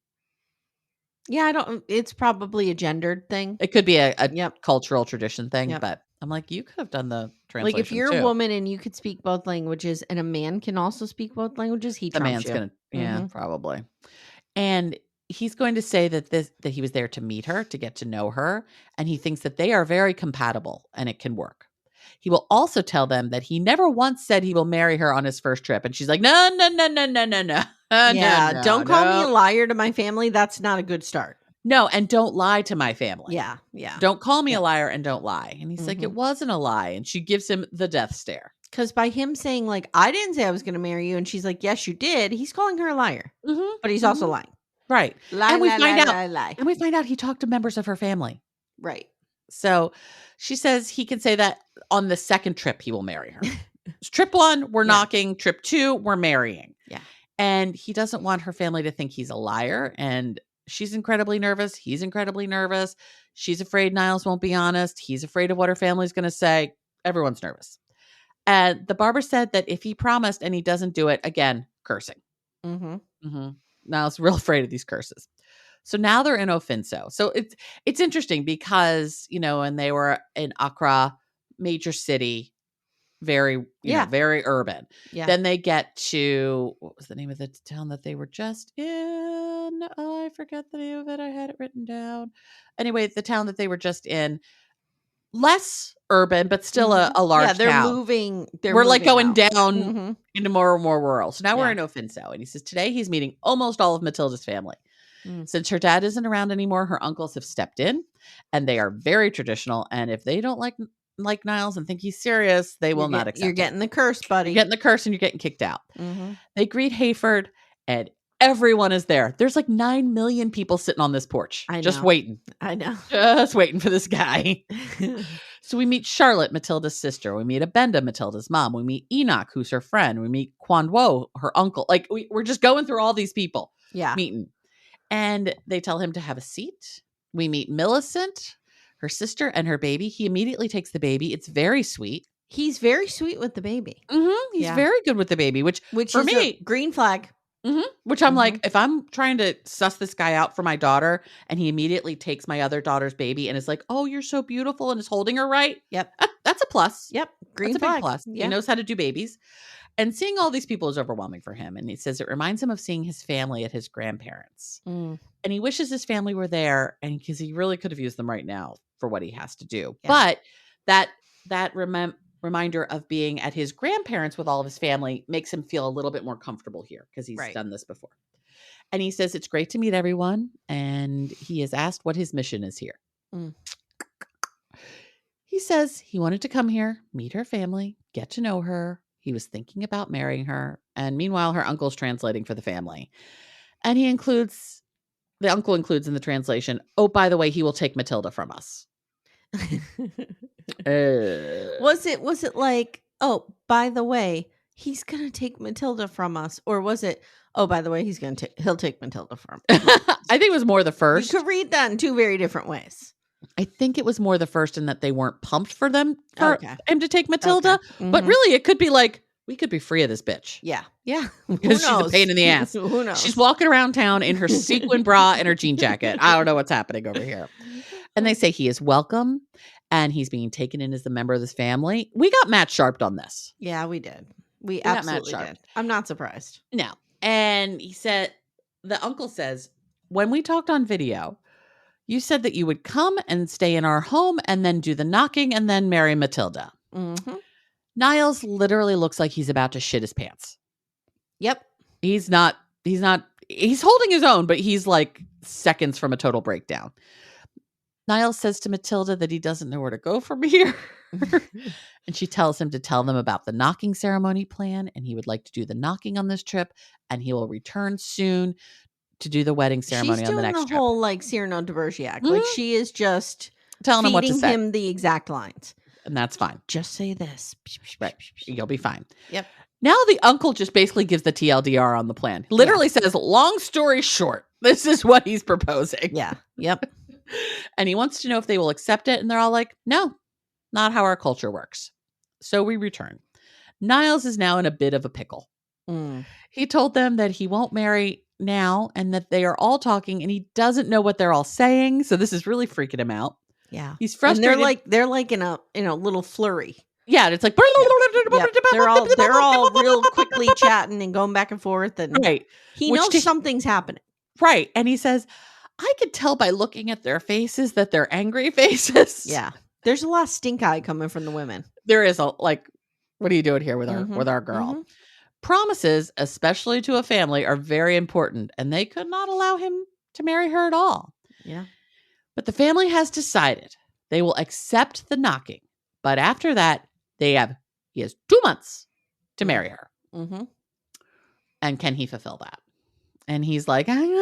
Yeah, it's probably a gendered thing. It could be a cultural tradition thing, but I'm like, you could have done the translation. Like if you're a woman and you could speak both languages and a man can also speak both languages, the man's going to, probably. And he's going to say that he was there to meet her, to get to know her. And he thinks that they are very compatible and it can work. He will also tell them that he never once said he will marry her on his first trip. And she's like, no. Don't call me a liar to my family. That's not a good start. No, and don't lie to my family. Yeah. Don't call me a liar and don't lie. And he's like, it wasn't a lie. And she gives him the death stare. Because by him saying, like, I didn't say I was going to marry you, and she's like, yes, you did, he's calling her a liar. But he's also lying. Right. Lie, and we lie, find lie, out, lie, lie. And we find out he talked to members of her family. Right. So she says he can say that on the second trip he will marry her. Trip 1, we're knocking. Trip 2, we're marrying. Yeah. And he doesn't want her family to think he's a liar. And she's incredibly nervous. He's incredibly nervous. She's afraid Niles won't be honest. He's afraid of what her family's going to say. Everyone's nervous. And the barber said that if he promised and he doesn't do it, again, cursing. Niles real afraid of these curses. So now they're in Ofinso. So it's interesting because, and they were in Accra, major city, very, very urban. Yeah. Then they get to, what was the name of the town that they were just in? I forget the name of it. I had it written down. Anyway, the town that they were just in, less urban, but still a large town. Yeah, they're moving. We're like going down into more and more rural. So now we're in Ofinso. And he says today he's meeting almost all of Matilda's family. Since her dad isn't around anymore, her uncles have stepped in and they are very traditional. And if they don't like Niles and think he's serious, they will not accept You're getting the curse, buddy. You're getting the curse and you're getting kicked out. They greet Hayford and everyone is there. There's like 9 million people sitting on this porch. Just waiting. I know. Just waiting for this guy. So we meet Charlotte, Matilda's sister. We meet Abenda, Matilda's mom. We meet Enoch, who's her friend. We meet Kwanwo, her uncle. Like we're just going through all these people. Meeting. And they tell him to have a seat. We meet Millicent, her sister, and her baby. He immediately takes the baby. It's very sweet. He's very sweet with the baby. He's very good with the baby, which for is me, a green flag. Which I'm like, if I'm trying to suss this guy out for my daughter and he immediately takes my other daughter's baby and is like, oh, you're so beautiful and is holding her right. Yep. That's a plus. Yep. Green That's flag. A big plus. He knows how to do babies. And seeing all these people is overwhelming for him. And he says it reminds him of seeing his family at his grandparents. And he wishes his family were there, and because he really could have used them right now for what he has to do. Yeah. But that reminder of being at his grandparents with all of his family makes him feel a little bit more comfortable here because he's done this before. And he says it's great to meet everyone. And he is asked what his mission is here. He says he wanted to come here, meet her family, get to know her. He was thinking about marrying her. And meanwhile, her uncle's translating for the family. And the uncle includes in the translation, oh, by the way, he will take Matilda from us. Was it like, oh, by the way, he's going to take Matilda from us? Or was it, oh, by the way, he'll take Matilda from us? I think it was more the first. You could read that in two very different ways. I think it was more the first in that they weren't pumped for him to take Matilda. Okay. But really, it could be like, we could be free of this bitch. Yeah. Because she's a pain in the ass. Who knows? She's walking around town in her sequin bra and her jean jacket. I don't know what's happening over here. And they say he is welcome and he's being taken in as a member of this family. We got Matt Sharped on this. Yeah, we did. We absolutely did. I'm not surprised. No. And he said, the uncle says, when we talked on video, you said that you would come and stay in our home and then do the knocking and then marry Matilda. Niles literally looks like he's about to shit his pants. Yep. He's holding his own, but he's like seconds from a total breakdown. Niles says to Matilda that he doesn't know where to go from here. And she tells him to tell them about the knocking ceremony plan. And he would like to do the knocking on this trip. And he will return soon to do the wedding ceremony on the next trip. She's doing the whole like Cyrano de Bergerac. Like she is just telling him what to say. Feeding him the exact lines. And that's fine. Just say this. Right. You'll be fine. Yep. Now the uncle just basically gives the TLDR on the plan. Literally says, long story short, this is what he's proposing. Yeah. Yep. And he wants to know if they will accept it. And they're all like, no, not how our culture works. So we return. Niles is now in a bit of a pickle. He told them that he won't marry now and that they are all talking and he doesn't know what they're all saying. So this is really freaking him out. Yeah. He's frustrated. And they're like in a little flurry. Yeah. And it's like, yep. They're all real quickly chatting and going back and forth. And he knows something's happening. Right. And he says, I could tell by looking at their faces that they're angry faces. Yeah. There's a lot of stink eye coming from the women. There is what are you doing here with our girl? promises, especially to a family, are very important, and they could not allow him to marry her at all. Yeah. But the family has decided they will accept the knocking. But after that, he has 2 months to marry her. Mm-hmm. And can he fulfill that? And he's like, there's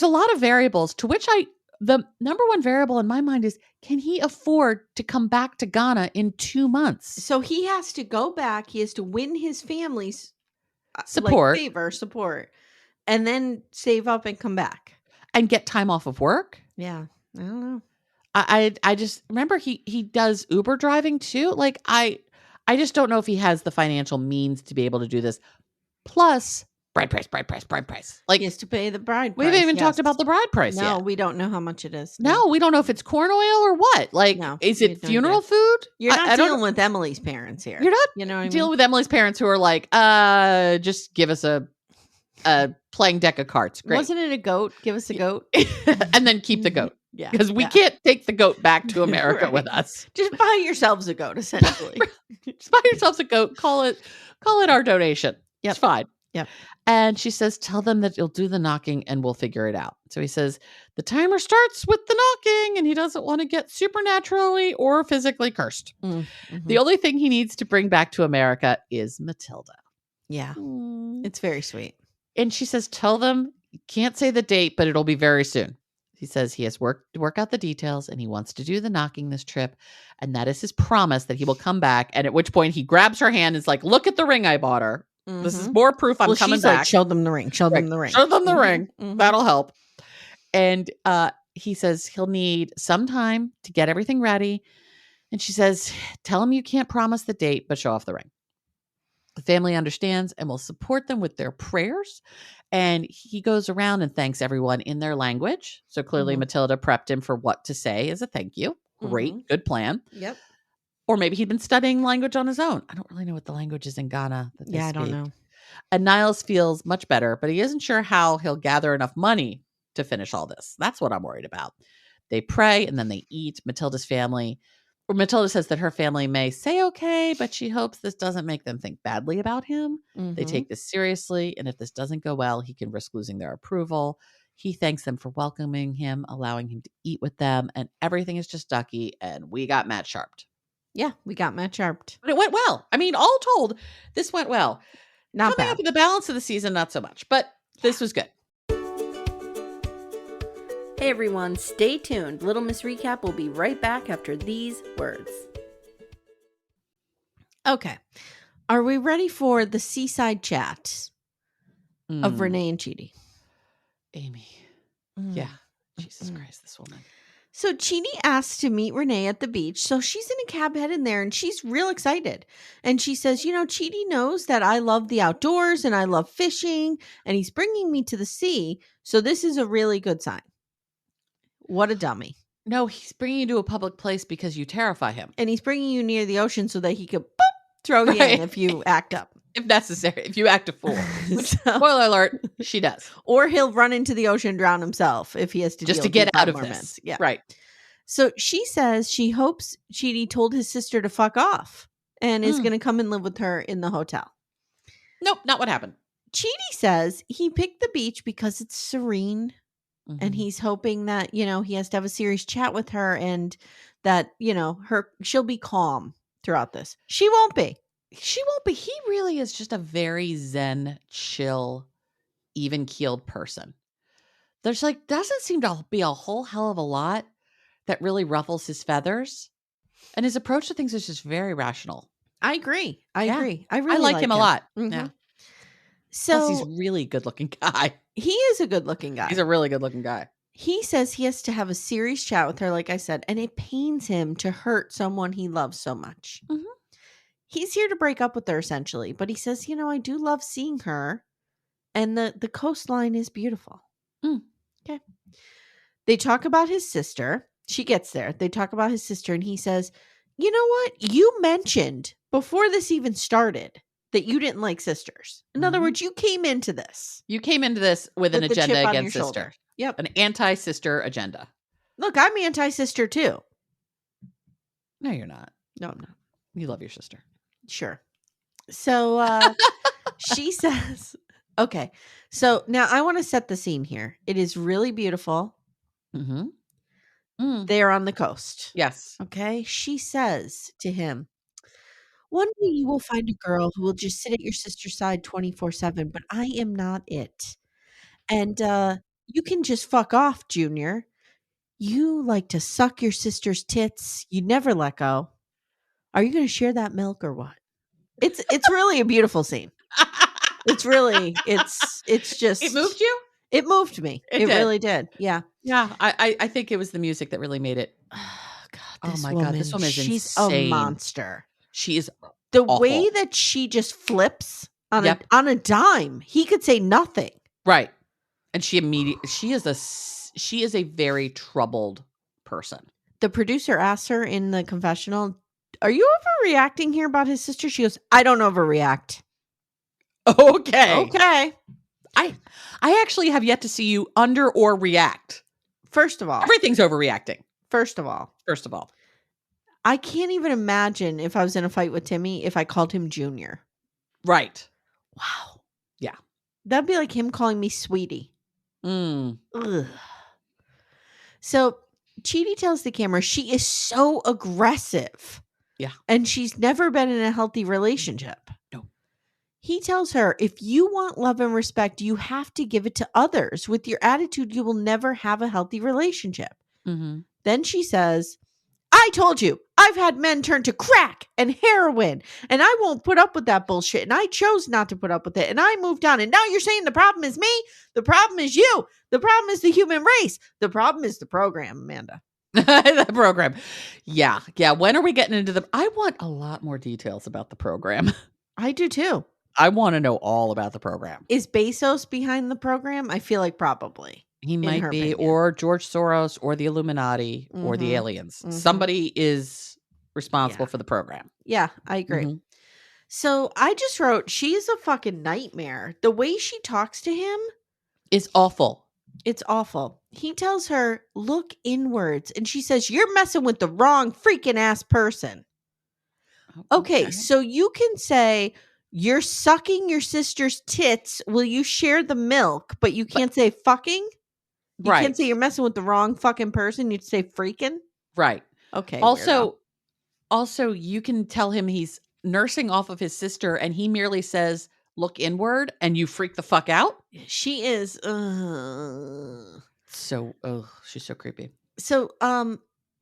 a lot of variables to which the number one variable in my mind is, can he afford to come back to Ghana in 2 months? So he has to go back. He has to win his family's support, and then save up and come back and get time off of work. Yeah, I don't know. I just remember he does Uber driving too. Like I just don't know if he has the financial means to be able to do this. Plus, bride price. Like, he has to pay the bride price. We haven't even talked about the bride price yet. No, we don't know how much it is. No, we don't know if it's corn oil or what. Like, is it funeral food? You're not dealing with Emily's parents here. You're not dealing with Emily's parents who are like, just give us a playing deck of cards. Great. Wasn't it a goat? Give us a goat. And then keep the goat. Yeah. Because we can't take the goat back to America with us. Just buy yourselves a goat, essentially. Just buy yourselves a goat. Call it our donation. Yep. It's fine. Yep. And she says, tell them that you'll do the knocking and we'll figure it out. So he says, the timer starts with the knocking, and he doesn't want to get supernaturally or physically cursed. Mm-hmm. The only thing he needs to bring back to America is Matilda. Yeah. It's very sweet. And she says, tell them, you can't say the date, but it'll be very soon. He says he has work out the details, and he wants to do the knocking this trip. And that is his promise that he will come back. And at which point he grabs her hand and is like, look at the ring I bought her. Mm-hmm. This is more proof I'm coming back. Like, show them the ring. Show them the ring. Show them the ring. Mm-hmm. That'll help. And he says he'll need some time to get everything ready. And she says, tell him you can't promise the date, but show off the ring. The family understands and will support them with their prayers. And he goes around and thanks everyone in their language. So clearly Matilda prepped him for what to say as a thank you. Great. Good plan. Yep. Or maybe he'd been studying language on his own. I don't really know what the language is in Ghana. I don't know. And Niles feels much better, but he isn't sure how he'll gather enough money to finish all this. That's what I'm worried about. They pray and then they eat. Matilda says that her family may say okay, but she hopes this doesn't make them think badly about him. Mm-hmm. They take this seriously, and if this doesn't go well, he can risk losing their approval. He thanks them for welcoming him, allowing him to eat with them, and everything is just ducky, and we got Matt sharped. Yeah, we got Matt sharped. But it went well. I mean, all told, this went well. Not Coming bad. up in the balance of the season, not so much, but this was good. Hey everyone, stay tuned. Little Miss Recap will be right back after these words. Okay. Are we ready for the seaside chat of Renee and Chidi? Amy. Yeah. Jesus Christ, this woman. So Chidi asks to meet Renee at the beach. So she's in a cab heading there and she's real excited. And she says, Chidi knows that I love the outdoors and I love fishing and he's bringing me to the sea. So this is a really good sign. What a dummy. No, he's bringing you to a public place because you terrify him. And he's bringing you near the ocean so that he could throw you in if you act up. If necessary, if you act a fool. Which, spoiler alert, she does. Or he'll run into the ocean and drown himself if he has to just to get out of this. Yeah. Right. So she says she hopes Chidi told his sister to fuck off and is going to come and live with her in the hotel. Nope, not what happened. Chidi says he picked the beach because it's serene and he's hoping that, he has to have a serious chat with her and that, she'll be calm throughout this. She won't be. She won't be. He really is just a very zen, chill, even-keeled person. There's doesn't seem to be a whole hell of a lot that really ruffles his feathers. And his approach to things is just very rational. I agree. I agree. I really like him a lot. Mm-hmm. Yeah. So plus, he's a really good-looking guy. He is a good-looking guy. He's a really good-looking guy. He says he has to have a serious chat with her, like I said, and it pains him to hurt someone he loves so much. Mm-hmm. He's here to break up with her, essentially. But he says, I do love seeing her. And the coastline is beautiful. Okay. They talk about his sister. She gets there. They talk about his sister. And he says, you know what? You mentioned before this even started that you didn't like sisters. In other words, you came into this. You came into this with an agenda against sister. Yep. An anti-sister agenda. Look, I'm anti-sister too. No, you're not. No, I'm not. You love your sister. Sure. So she says, okay, so now I want to set the scene here. It is really beautiful. Mm-hmm. They're on the coast. Yes. Okay. She says to him, one day you will find a girl who will just sit at your sister's side 24/7, but I am not it. And you can just fuck off, Junior. You like to suck your sister's tits. You never let go. Are you going to share that milk or what? It's really a beautiful scene. It's just It moved you? It moved me. It did. Really did. Yeah. Yeah. I think it was the music that really made it. God, this woman is she's insane. a monster. She is the awful. way that she just flips on a dime. He could say nothing. Right. And she is a very troubled person. The producer asks her in the confessional, "Are you overreacting here about his sister?" She goes, "I don't overreact." Okay. I actually have yet to see you under or react. First of all, everything's overreacting. First of all, I can't even imagine if I was in a fight with Timmy if I called him Junior. Right. Wow. Yeah. That'd be like him calling me Sweetie. Ugh. So Chidi tells the camera she is so aggressive. Yeah. And she's never been in a healthy relationship. No. He tells her, if you want love and respect, you have to give it to others. With your attitude, you will never have a healthy relationship. Mm-hmm. Then she says, I told you, I've had men turn to crack and heroin, and I won't put up with that bullshit. And I chose not to put up with it. And I moved on. And now you're saying the problem is me? The problem is you. The problem is the human race. The problem is the program, Amanda. The program. Yeah. Yeah. When are we getting into I want a lot more details about the program. I do too. I want to know all about the program. Is Bezos behind the program? I feel like probably. He might be, opinion. Or George Soros, or the Illuminati, or the aliens. Mm-hmm. Somebody is responsible for the program. Yeah, I agree. Mm-hmm. So I just wrote, she's a fucking nightmare. The way she talks to him is awful. It's awful. He tells her, look inwards. And she says, you're messing with the wrong freaking ass person. Okay, so you can say, you're sucking your sister's tits. Will you share the milk? But you can't say fucking? You can't say you're messing with the wrong fucking person. You'd say freaking? Right. Okay. Also, you can tell him he's nursing off of his sister and he merely says, look inward, and you freak the fuck out. She is. She's so creepy. So,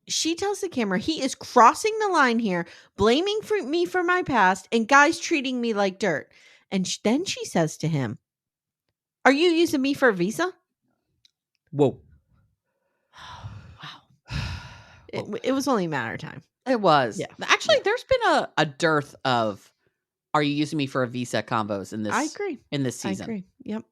she tells the camera, he is crossing the line here, blaming me for my past and guys treating me like dirt. And then she says to him, are you using me for a visa? Whoa. Wow. It was only a matter of time. It was. Yeah. Actually, there's been a dearth of, are you using me for a visa combos in this? I agree. In this season. I agree. Yep.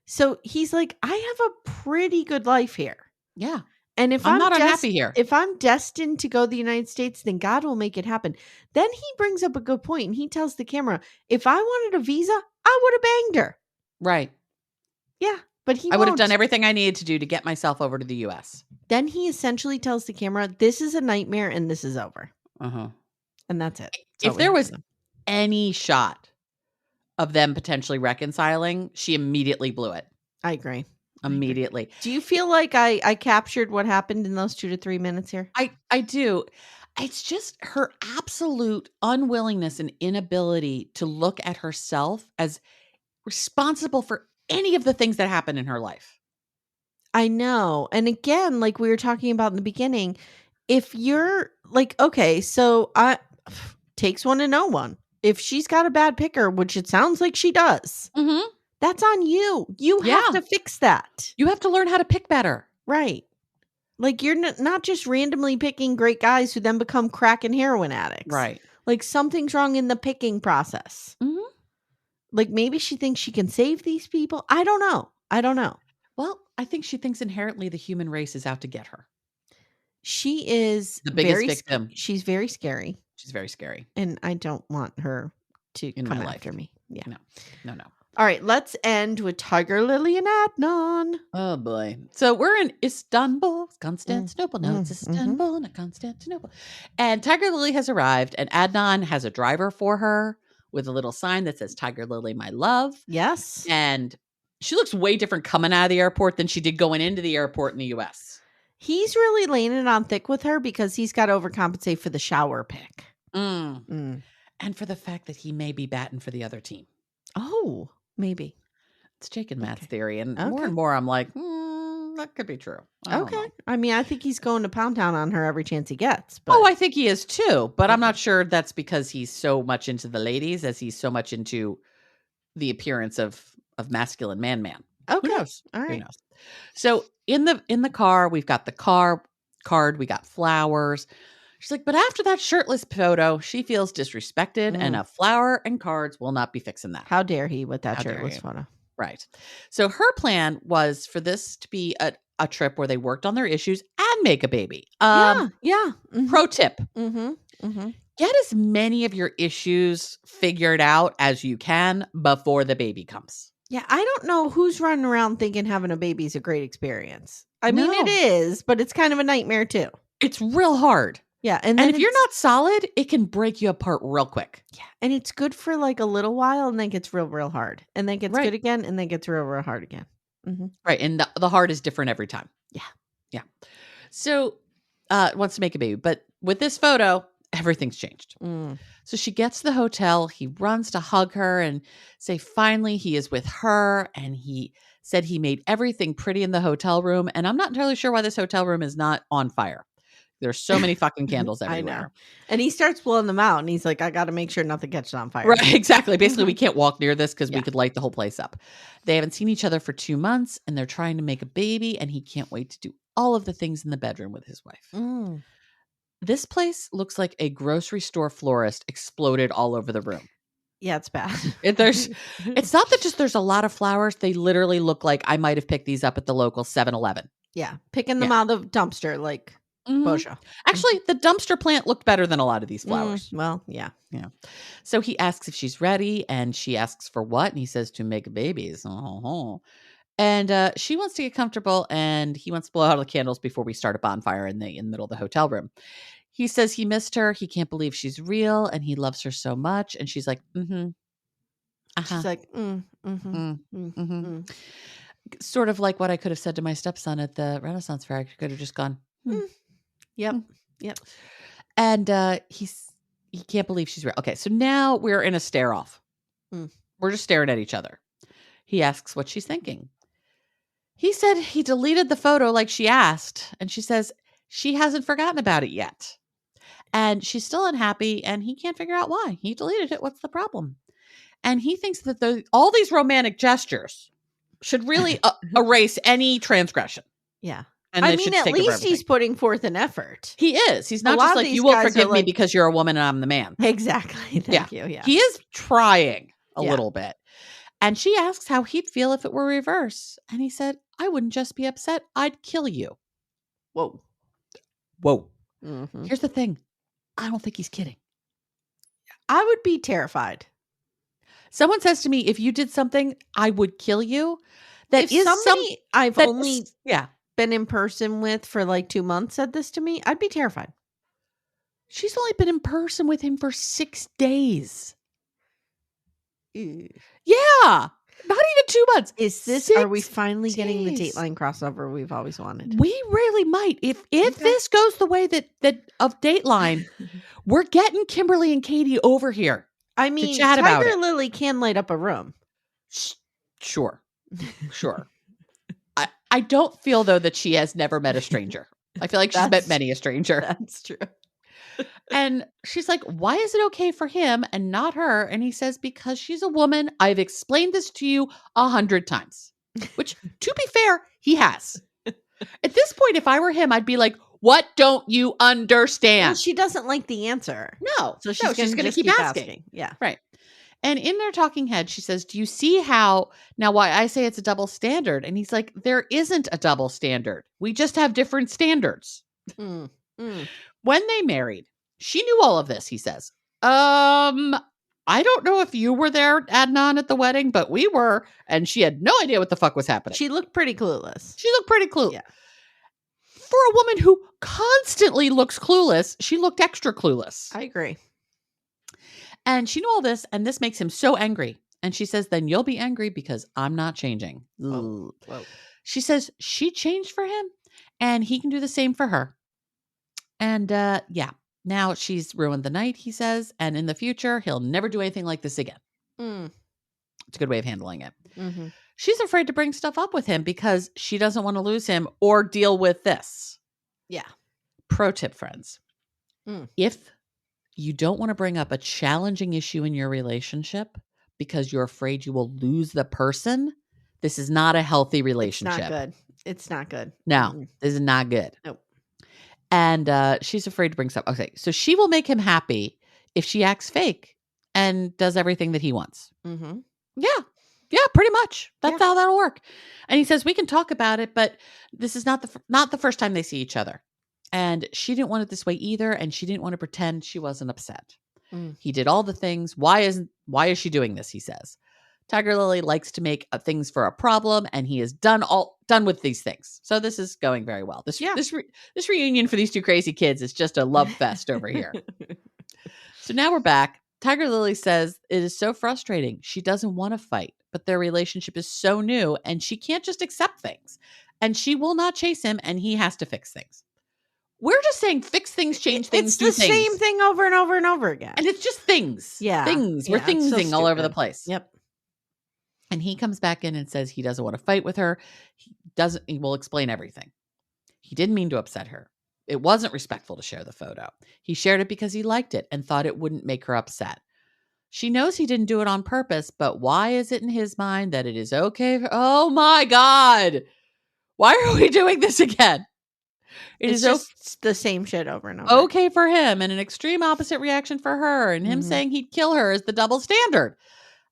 So he's like, I have a pretty good life here. Yeah. And if I'm not unhappy here, if I'm destined to go to the United States, then God will make it happen. Then he brings up a good point and he tells the camera, if I wanted a visa, I would have banged her. Right. Yeah. But I would have done everything I needed to do to get myself over to the US. Then he essentially tells the camera, this is a nightmare and this is over. Uh-huh. And that's it. If there was any shot of them potentially reconciling, she immediately blew it. I agree. Immediately. Do you feel like I captured what happened in those 2 to 3 minutes here? I do. It's just her absolute unwillingness and inability to look at herself as responsible for any of the things that happen in her life. I know. And again, like we were talking about in the beginning, if you're like, okay, so takes one to know one. If she's got a bad picker, which it sounds like she does, that's on you. You have to fix that. You have to learn how to pick better. Right. Like you're not just randomly picking great guys who then become crack and heroin addicts. Right. Like something's wrong in the picking process. Mm-hmm. Like maybe she thinks she can save these people. I don't know. Well, I think she thinks inherently the human race is out to get her. She is the biggest victim. She's very scary. She's very scary. And I don't want her to come after me. Yeah. No. All right, let's end with Tiger Lily and Adnan. Oh, boy. So we're in Istanbul, Constantinople. No, it's Istanbul, not Constantinople. And Tiger Lily has arrived, and Adnan has a driver for her with a little sign that says Tiger Lily, my love. Yes. And she looks way different coming out of the airport than she did going into the airport in the U.S. He's really laying it on thick with her because he's got to overcompensate for the shower pic. And for the fact that he may be batting for the other team. Oh, maybe. It's Jake and Matt's theory. And more I'm like, that could be true. Okay. I mean, I think he's going to pound town on her every chance he gets. But... Oh, I think he is too. But I'm not sure that's because he's so much into the ladies as he's so much into the appearance of masculine man. Okay. Who knows? All right. Who knows? So in the car, we've got the card, we got flowers. She's like, but after that shirtless photo, she feels disrespected and a flower and cards will not be fixing that. How dare he with that shirtless photo? Right. So her plan was for this to be a trip where they worked on their issues and make a baby. Yeah. Mm-hmm. Pro tip. Mm-hmm. Get as many of your issues figured out as you can before the baby comes. Yeah, I don't know who's running around thinking having a baby is a great experience. I mean, it is, but it's kind of a nightmare too. It's real hard. Yeah. And if you're not solid, it can break you apart real quick. Yeah. And it's good for like a little while and then gets real hard. And then gets good again and then gets real hard again. Mm-hmm. Right. And the hard is different every time. Yeah. Yeah. So wants to make a baby. But with this photo, everything's changed. So she gets to the hotel. He runs to hug her and say, finally, he is with her. And he said he made everything pretty in the hotel room. And I'm not entirely sure why this hotel room is not on fire. There's so many fucking candles everywhere. I know. And he starts blowing them out and he's like, I got to make sure nothing catches on fire. Right, exactly. Basically, we can't walk near this because we could light the whole place up. They haven't seen each other for 2 months and they're trying to make a baby and he can't wait to do all of the things in the bedroom with his wife. This place looks like a grocery store florist exploded all over the room. Yeah, it's bad. It's not that just there's a lot of flowers. They literally look like I might have picked these up at the local 7-Eleven. Yeah, picking them out of the dumpster like Bozo. Actually, the dumpster plant looked better than a lot of these flowers. Well, yeah. So he asks if she's ready and she asks for what? And he says to make babies. And she wants to get comfortable and he wants to blow out all the candles before we start a bonfire in the middle of the hotel room. He says he missed her. He can't believe she's real and he loves her so much. And she's like, She's like, Sort of like what I could have said to my stepson at the Renaissance Fair. I could have just gone, Yep. And he can't believe she's real. Okay, so now we're in a stare off. We're just staring at each other. He asks what she's thinking. He said he deleted the photo like she asked. And she says she hasn't forgotten about it yet. And she's still unhappy and he can't figure out why. He deleted it. What's the problem? And he thinks that all these romantic gestures should really erase any transgression. Yeah. And I mean, at least he's putting forth an effort. He is. He's not just like, you will forgive me because you're a woman and I'm the man. Exactly. Thank you. Yeah. He is trying a little bit. And she asks how he'd feel if it were reverse. And he said, I wouldn't just be upset. I'd kill you. Whoa. Here's the thing. I don't think he's kidding. I would be terrified. Someone says to me, if you did something, I would kill you. That is somebody I've only been in person with for like 2 months said this to me, I'd be terrified. She's only been in person with him for 6 days. Ew. Yeah. Not even 2 months. Are we finally getting the Dateline crossover we've always wanted? We really might. If this goes the way that of Dateline, we're getting Kimberly and Katie over here. I mean, Tiger Lily can light up a room. Sure. I don't feel, though, that she has never met a stranger. I feel like she's met many a stranger. That's true. And she's like, why is it okay for him and not her? And he says, because she's a woman. I've explained this to you 100 times. Which, to be fair, he has. At this point, if I were him, I'd be like, what don't you understand? Well, she doesn't like the answer. No. So she's going to keep asking. Yeah. Right. And in their talking head, she says, do you see why I say it's a double standard? And he's like, there isn't a double standard. We just have different standards. When they married, she knew all of this, he says. I don't know if you were there, Adnan, at the wedding, but we were. And she had no idea what the fuck was happening. She looked pretty clueless. Yeah. For a woman who constantly looks clueless, she looked extra clueless. I agree. And she knew all this, and this makes him so angry. And she says, then you'll be angry because I'm not changing. Whoa. She says she changed for him, and he can do the same for her. And now she's ruined the night, he says, and in the future, he'll never do anything like this again. It's a good way of handling it. Mm-hmm. She's afraid to bring stuff up with him because she doesn't want to lose him or deal with this. Yeah. Pro tip, friends. If you don't want to bring up a challenging issue in your relationship because you're afraid you will lose the person, this is not a healthy relationship. It's not good. No, this is not good. Nope. And she's afraid to bring stuff. Okay, so she will make him happy if she acts fake and does everything that he wants. Mm-hmm. Yeah, pretty much. That's how that'll work. And he says, we can talk about it, but this is not the first time they see each other. And she didn't want it this way either, and she didn't want to pretend she wasn't upset. He did all the things. Why is she doing this, he says. Tiger Lily likes to make things for a problem, and he is done with these things. So this is going very well. This reunion for these two crazy kids is just a love fest over here. So now we're back. Tiger Lily says it is so frustrating. She doesn't want to fight, but their relationship is so new, and she can't just accept things. And she will not chase him, and he has to fix things. We're just saying fix things, change things, do things. It's the same thing over and over and over again. And it's just things. Yeah. Things. We're thingsing all over the place. Yep. And he comes back in and says he doesn't want to fight with her. He will explain everything. He didn't mean to upset her. It wasn't respectful to share the photo. He shared it because he liked it and thought it wouldn't make her upset. She knows he didn't do it on purpose, but why is it in his mind that it is okay? Oh my God. Why are we doing this again? It's just the same shit over and over. Okay for him and an extreme opposite reaction for her, and him saying he'd kill her is the double standard.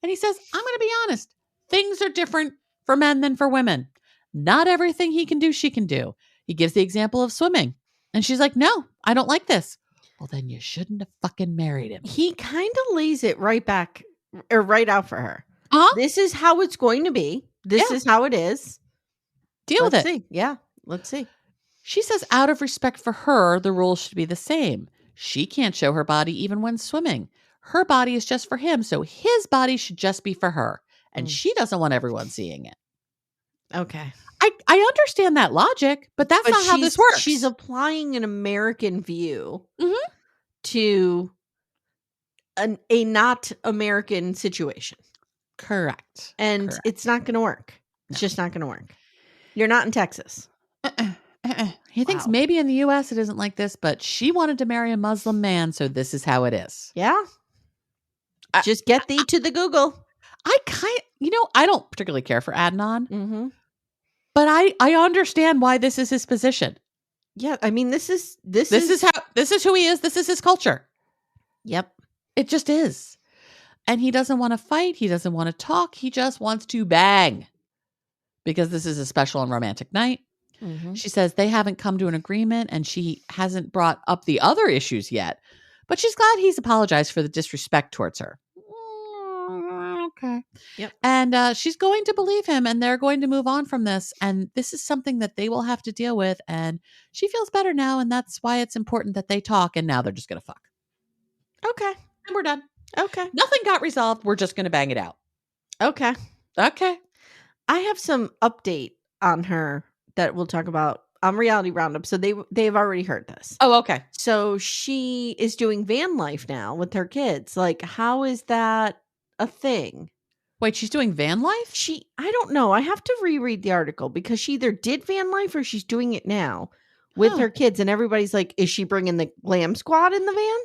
And he says, I'm going to be honest. Things are different for men than for women. Not everything he can do, she can do. He gives the example of swimming. And she's like, no, I don't like this. Well, then you shouldn't have fucking married him. He kind of lays it right back or right out for her. This is how it's going to be. This is how it is. Deal with it. See. Yeah. Let's see. She says out of respect for her, the rules should be the same. She can't show her body even when swimming. Her body is just for him, so his body should just be for her. And she doesn't want everyone seeing it. Okay. I understand that logic, but that's not how this works. She's applying an American view to a not American situation. Correct. And it's not going to work. It's just not going to work. You're not in Texas. He thinks maybe in the U.S. it isn't like this, but she wanted to marry a Muslim man, so this is how it is. Yeah. Just get thee to the Google. I don't particularly care for Adnan, but I understand why this is his position. Yeah, I mean, this is who he is. This is his culture. Yep, it just is. And he doesn't want to fight. He doesn't want to talk. He just wants to bang because this is a special and romantic night. She says they haven't come to an agreement and she hasn't brought up the other issues yet, but she's glad he's apologized for the disrespect towards her. Okay. Yep. And she's going to believe him and they're going to move on from this. And this is something that they will have to deal with. And she feels better now. And that's why it's important that they talk. And now they're just going to fuck. Okay. And we're done. Okay. Nothing got resolved. We're just going to bang it out. Okay. Okay. I have some update on her that we'll talk about on Reality Roundup. So they've already heard this. Oh, okay. So she is doing van life now with her kids. Like, how is that a thing? Wait, she's doing van life? I don't know. I have to reread the article because she either did van life or she's doing it now with her kids. And everybody's like, is she bringing the glam squad in the van?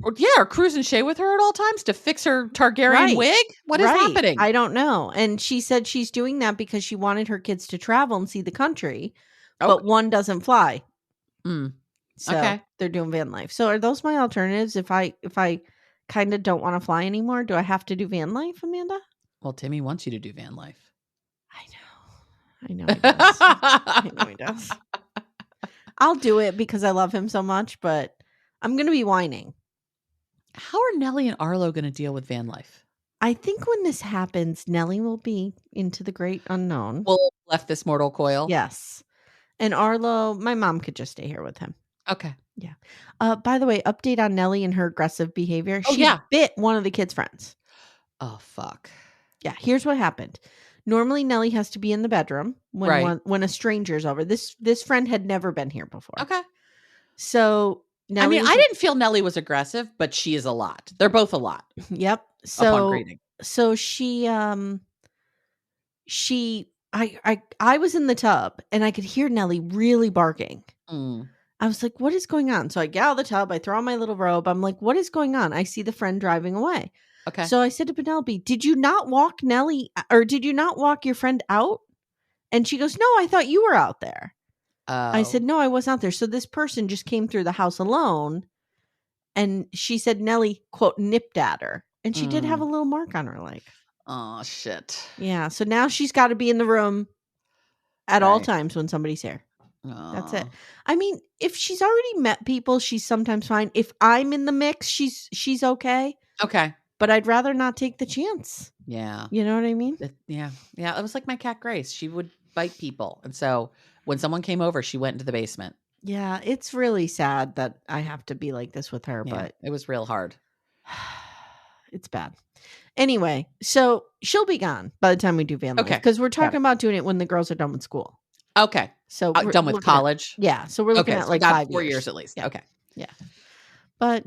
Or cruising Shay with her at all times to fix her Targaryen wig? What is happening? I don't know. And she said she's doing that because she wanted her kids to travel and see the country, but one doesn't fly. So they're doing van life. So are those my alternatives? If I kind of don't want to fly anymore, do I have to do van life, Amanda? Well, Timmy wants you to do van life. I know he does. I know he does. I'll do it because I love him so much, but I'm going to be whining. How are Nellie and Arlo going to deal with van life? I think when this happens, Nellie will be into the great unknown. Well, left this mortal coil. Yes. And Arlo, my mom could just stay here with him. Okay. Yeah. By the way, update on Nellie and her aggressive behavior. Oh, She bit one of the kids' friends. Oh, fuck. Yeah, here's what happened. Normally, Nellie has to be in the bedroom when a stranger's over. This friend had never been here before. Okay. So Nellie I didn't feel Nellie was aggressive, but she is a lot. They're both a lot. Yep. Upon greeting. So I was in the tub and I could hear Nellie really barking. I was like, what is going on? So I get out of the tub, I throw on my little robe. I'm like, what is going on? I see the friend driving away. Okay. So I said to Penelope, did you not walk Nellie or did you not walk your friend out? And she goes, no, I thought you were out there. I said, no, I wasn't out there. So this person just came through the house alone. And she said Nellie, quote, nipped at her. And she did have a little mark on her leg. Oh, shit. Yeah. So now she's got to be in the room at all times when somebody's here. That's it. I mean, if she's already met people, she's sometimes fine. If I'm in the mix, she's okay. Okay. But I'd rather not take the chance. Yeah. You know what I mean? Yeah. It was like my cat Grace. She would bite people. And so when someone came over, she went into the basement. Yeah. It's really sad that I have to be like this with her, but it was real hard. It's bad. Anyway, so she'll be gone by the time we do van life. Because we're talking about doing it when the girls are done with school. Okay. So done with college? So we're looking at like 5 4 years at least. Yeah. Okay. Yeah. But,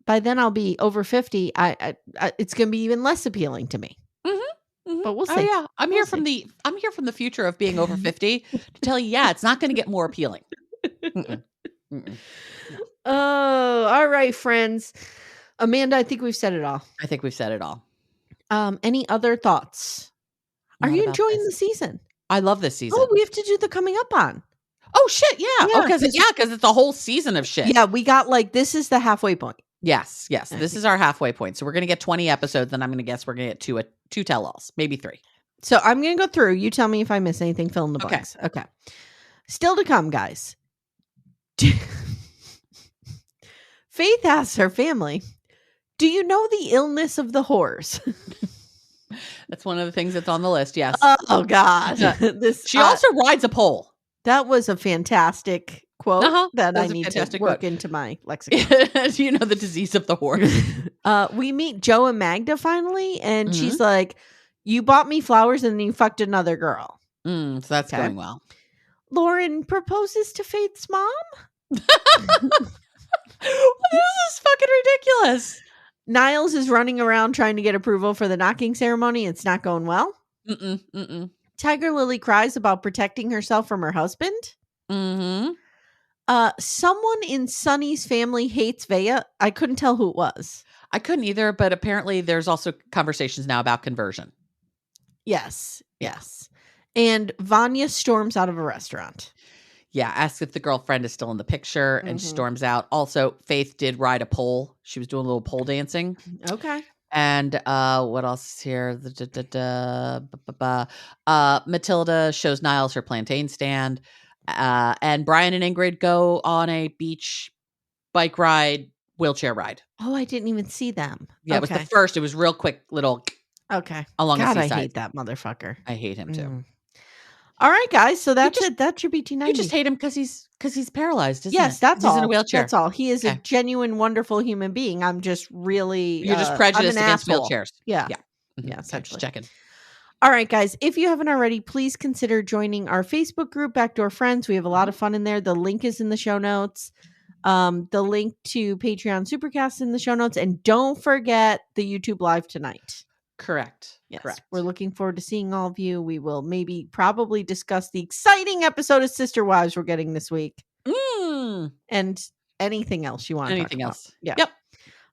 by then I'll be over 50. I it's going to be even less appealing to me. But we'll see. Oh yeah. I'm here from the future of being over 50 to tell you, it's not going to get more appealing. Oh, all right, friends. Amanda, I think we've said it all. I think we've said it all. Any other thoughts? Are you enjoying the season? I love this season. Oh, we have to do the coming up on. Oh shit, yeah. Because it's a whole season of shit. Yeah, we got this is the halfway point. Yes. This is our halfway point. So we're gonna get 20 episodes, and I'm gonna guess we're gonna get two tell-alls, maybe 3. So I'm gonna go through. You tell me if I miss anything, fill in the blanks. Okay. Still to come, guys. Faith asks her family, do you know the illness of the horse? That's one of the things that's on the list. Yes. Oh God. She also rides a pole. That was a fantastic quote that I need to work into my lexicon. Do you know the disease of the horse? We meet Joe and Magda finally, and she's like, you bought me flowers and then you fucked another girl. So that's going well. Loren proposes to Faith's mom. This is fucking ridiculous. Niles is running around trying to get approval for the knocking ceremony. It's not going well. Tiger Lily cries about protecting herself from her husband. Someone in Sunny's family hates Veah. I couldn't tell who it was. I couldn't either, but apparently there's also conversations now about conversion. Yes. And Vanja storms out of a restaurant. Yeah, asks if the girlfriend is still in the picture, and she storms out. Also, Faith did ride a pole. She was doing a little pole dancing. Okay. And what else is here? Matilda shows Niles her plantain stand. And Brian and Ingrid go on a beach bike ride, wheelchair ride. Oh, I didn't even see them. Yeah, It was the first. It was real quick little. Okay. Along the seaside. I hate that motherfucker. I hate him too. All right, guys. So that's it. That's your BT90. You just hate him because he's paralyzed, isn't it? Yes, that's all. He's in a wheelchair. That's all. He is a genuine, wonderful human being. I'm just really... You're just prejudiced against wheelchairs. Yeah. Yeah, essentially. Just checking. All right, guys. If you haven't already, please consider joining our Facebook group, Backdoor Friends. We have a lot of fun in there. The link is in the show notes. The link to Patreon Supercast in the show notes. And don't forget the YouTube Live tonight. Correct. Yes. Correct. We're looking forward to seeing all of you. We will probably discuss the exciting episode of Sister Wives we're getting this week. And anything else you want to talk about. Else. Yeah. Yep.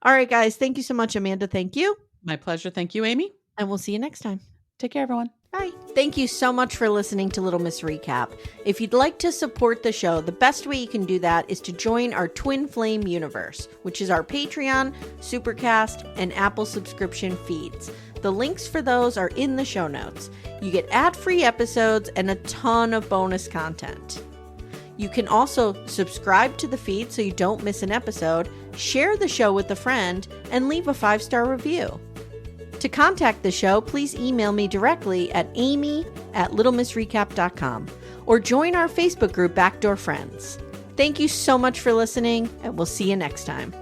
All right, guys. Thank you so much, Amanda. Thank you. My pleasure. Thank you, Amy. And we'll see you next time. Take care, everyone. Bye. Thank you so much for listening to Little Miss Recap. If you'd like to support the show, the best way you can do that is to join our Twin Flame universe, which is our Patreon, Supercast, and Apple subscription feeds. The links for those are in the show notes. You get ad-free episodes and a ton of bonus content. You can also subscribe to the feed so you don't miss an episode, share the show with a friend, and leave a 5-star review. To contact the show, please email me directly at amy@littlemissrecap.com or join our Facebook group, Backdoor Friends. Thank you so much for listening, and we'll see you next time.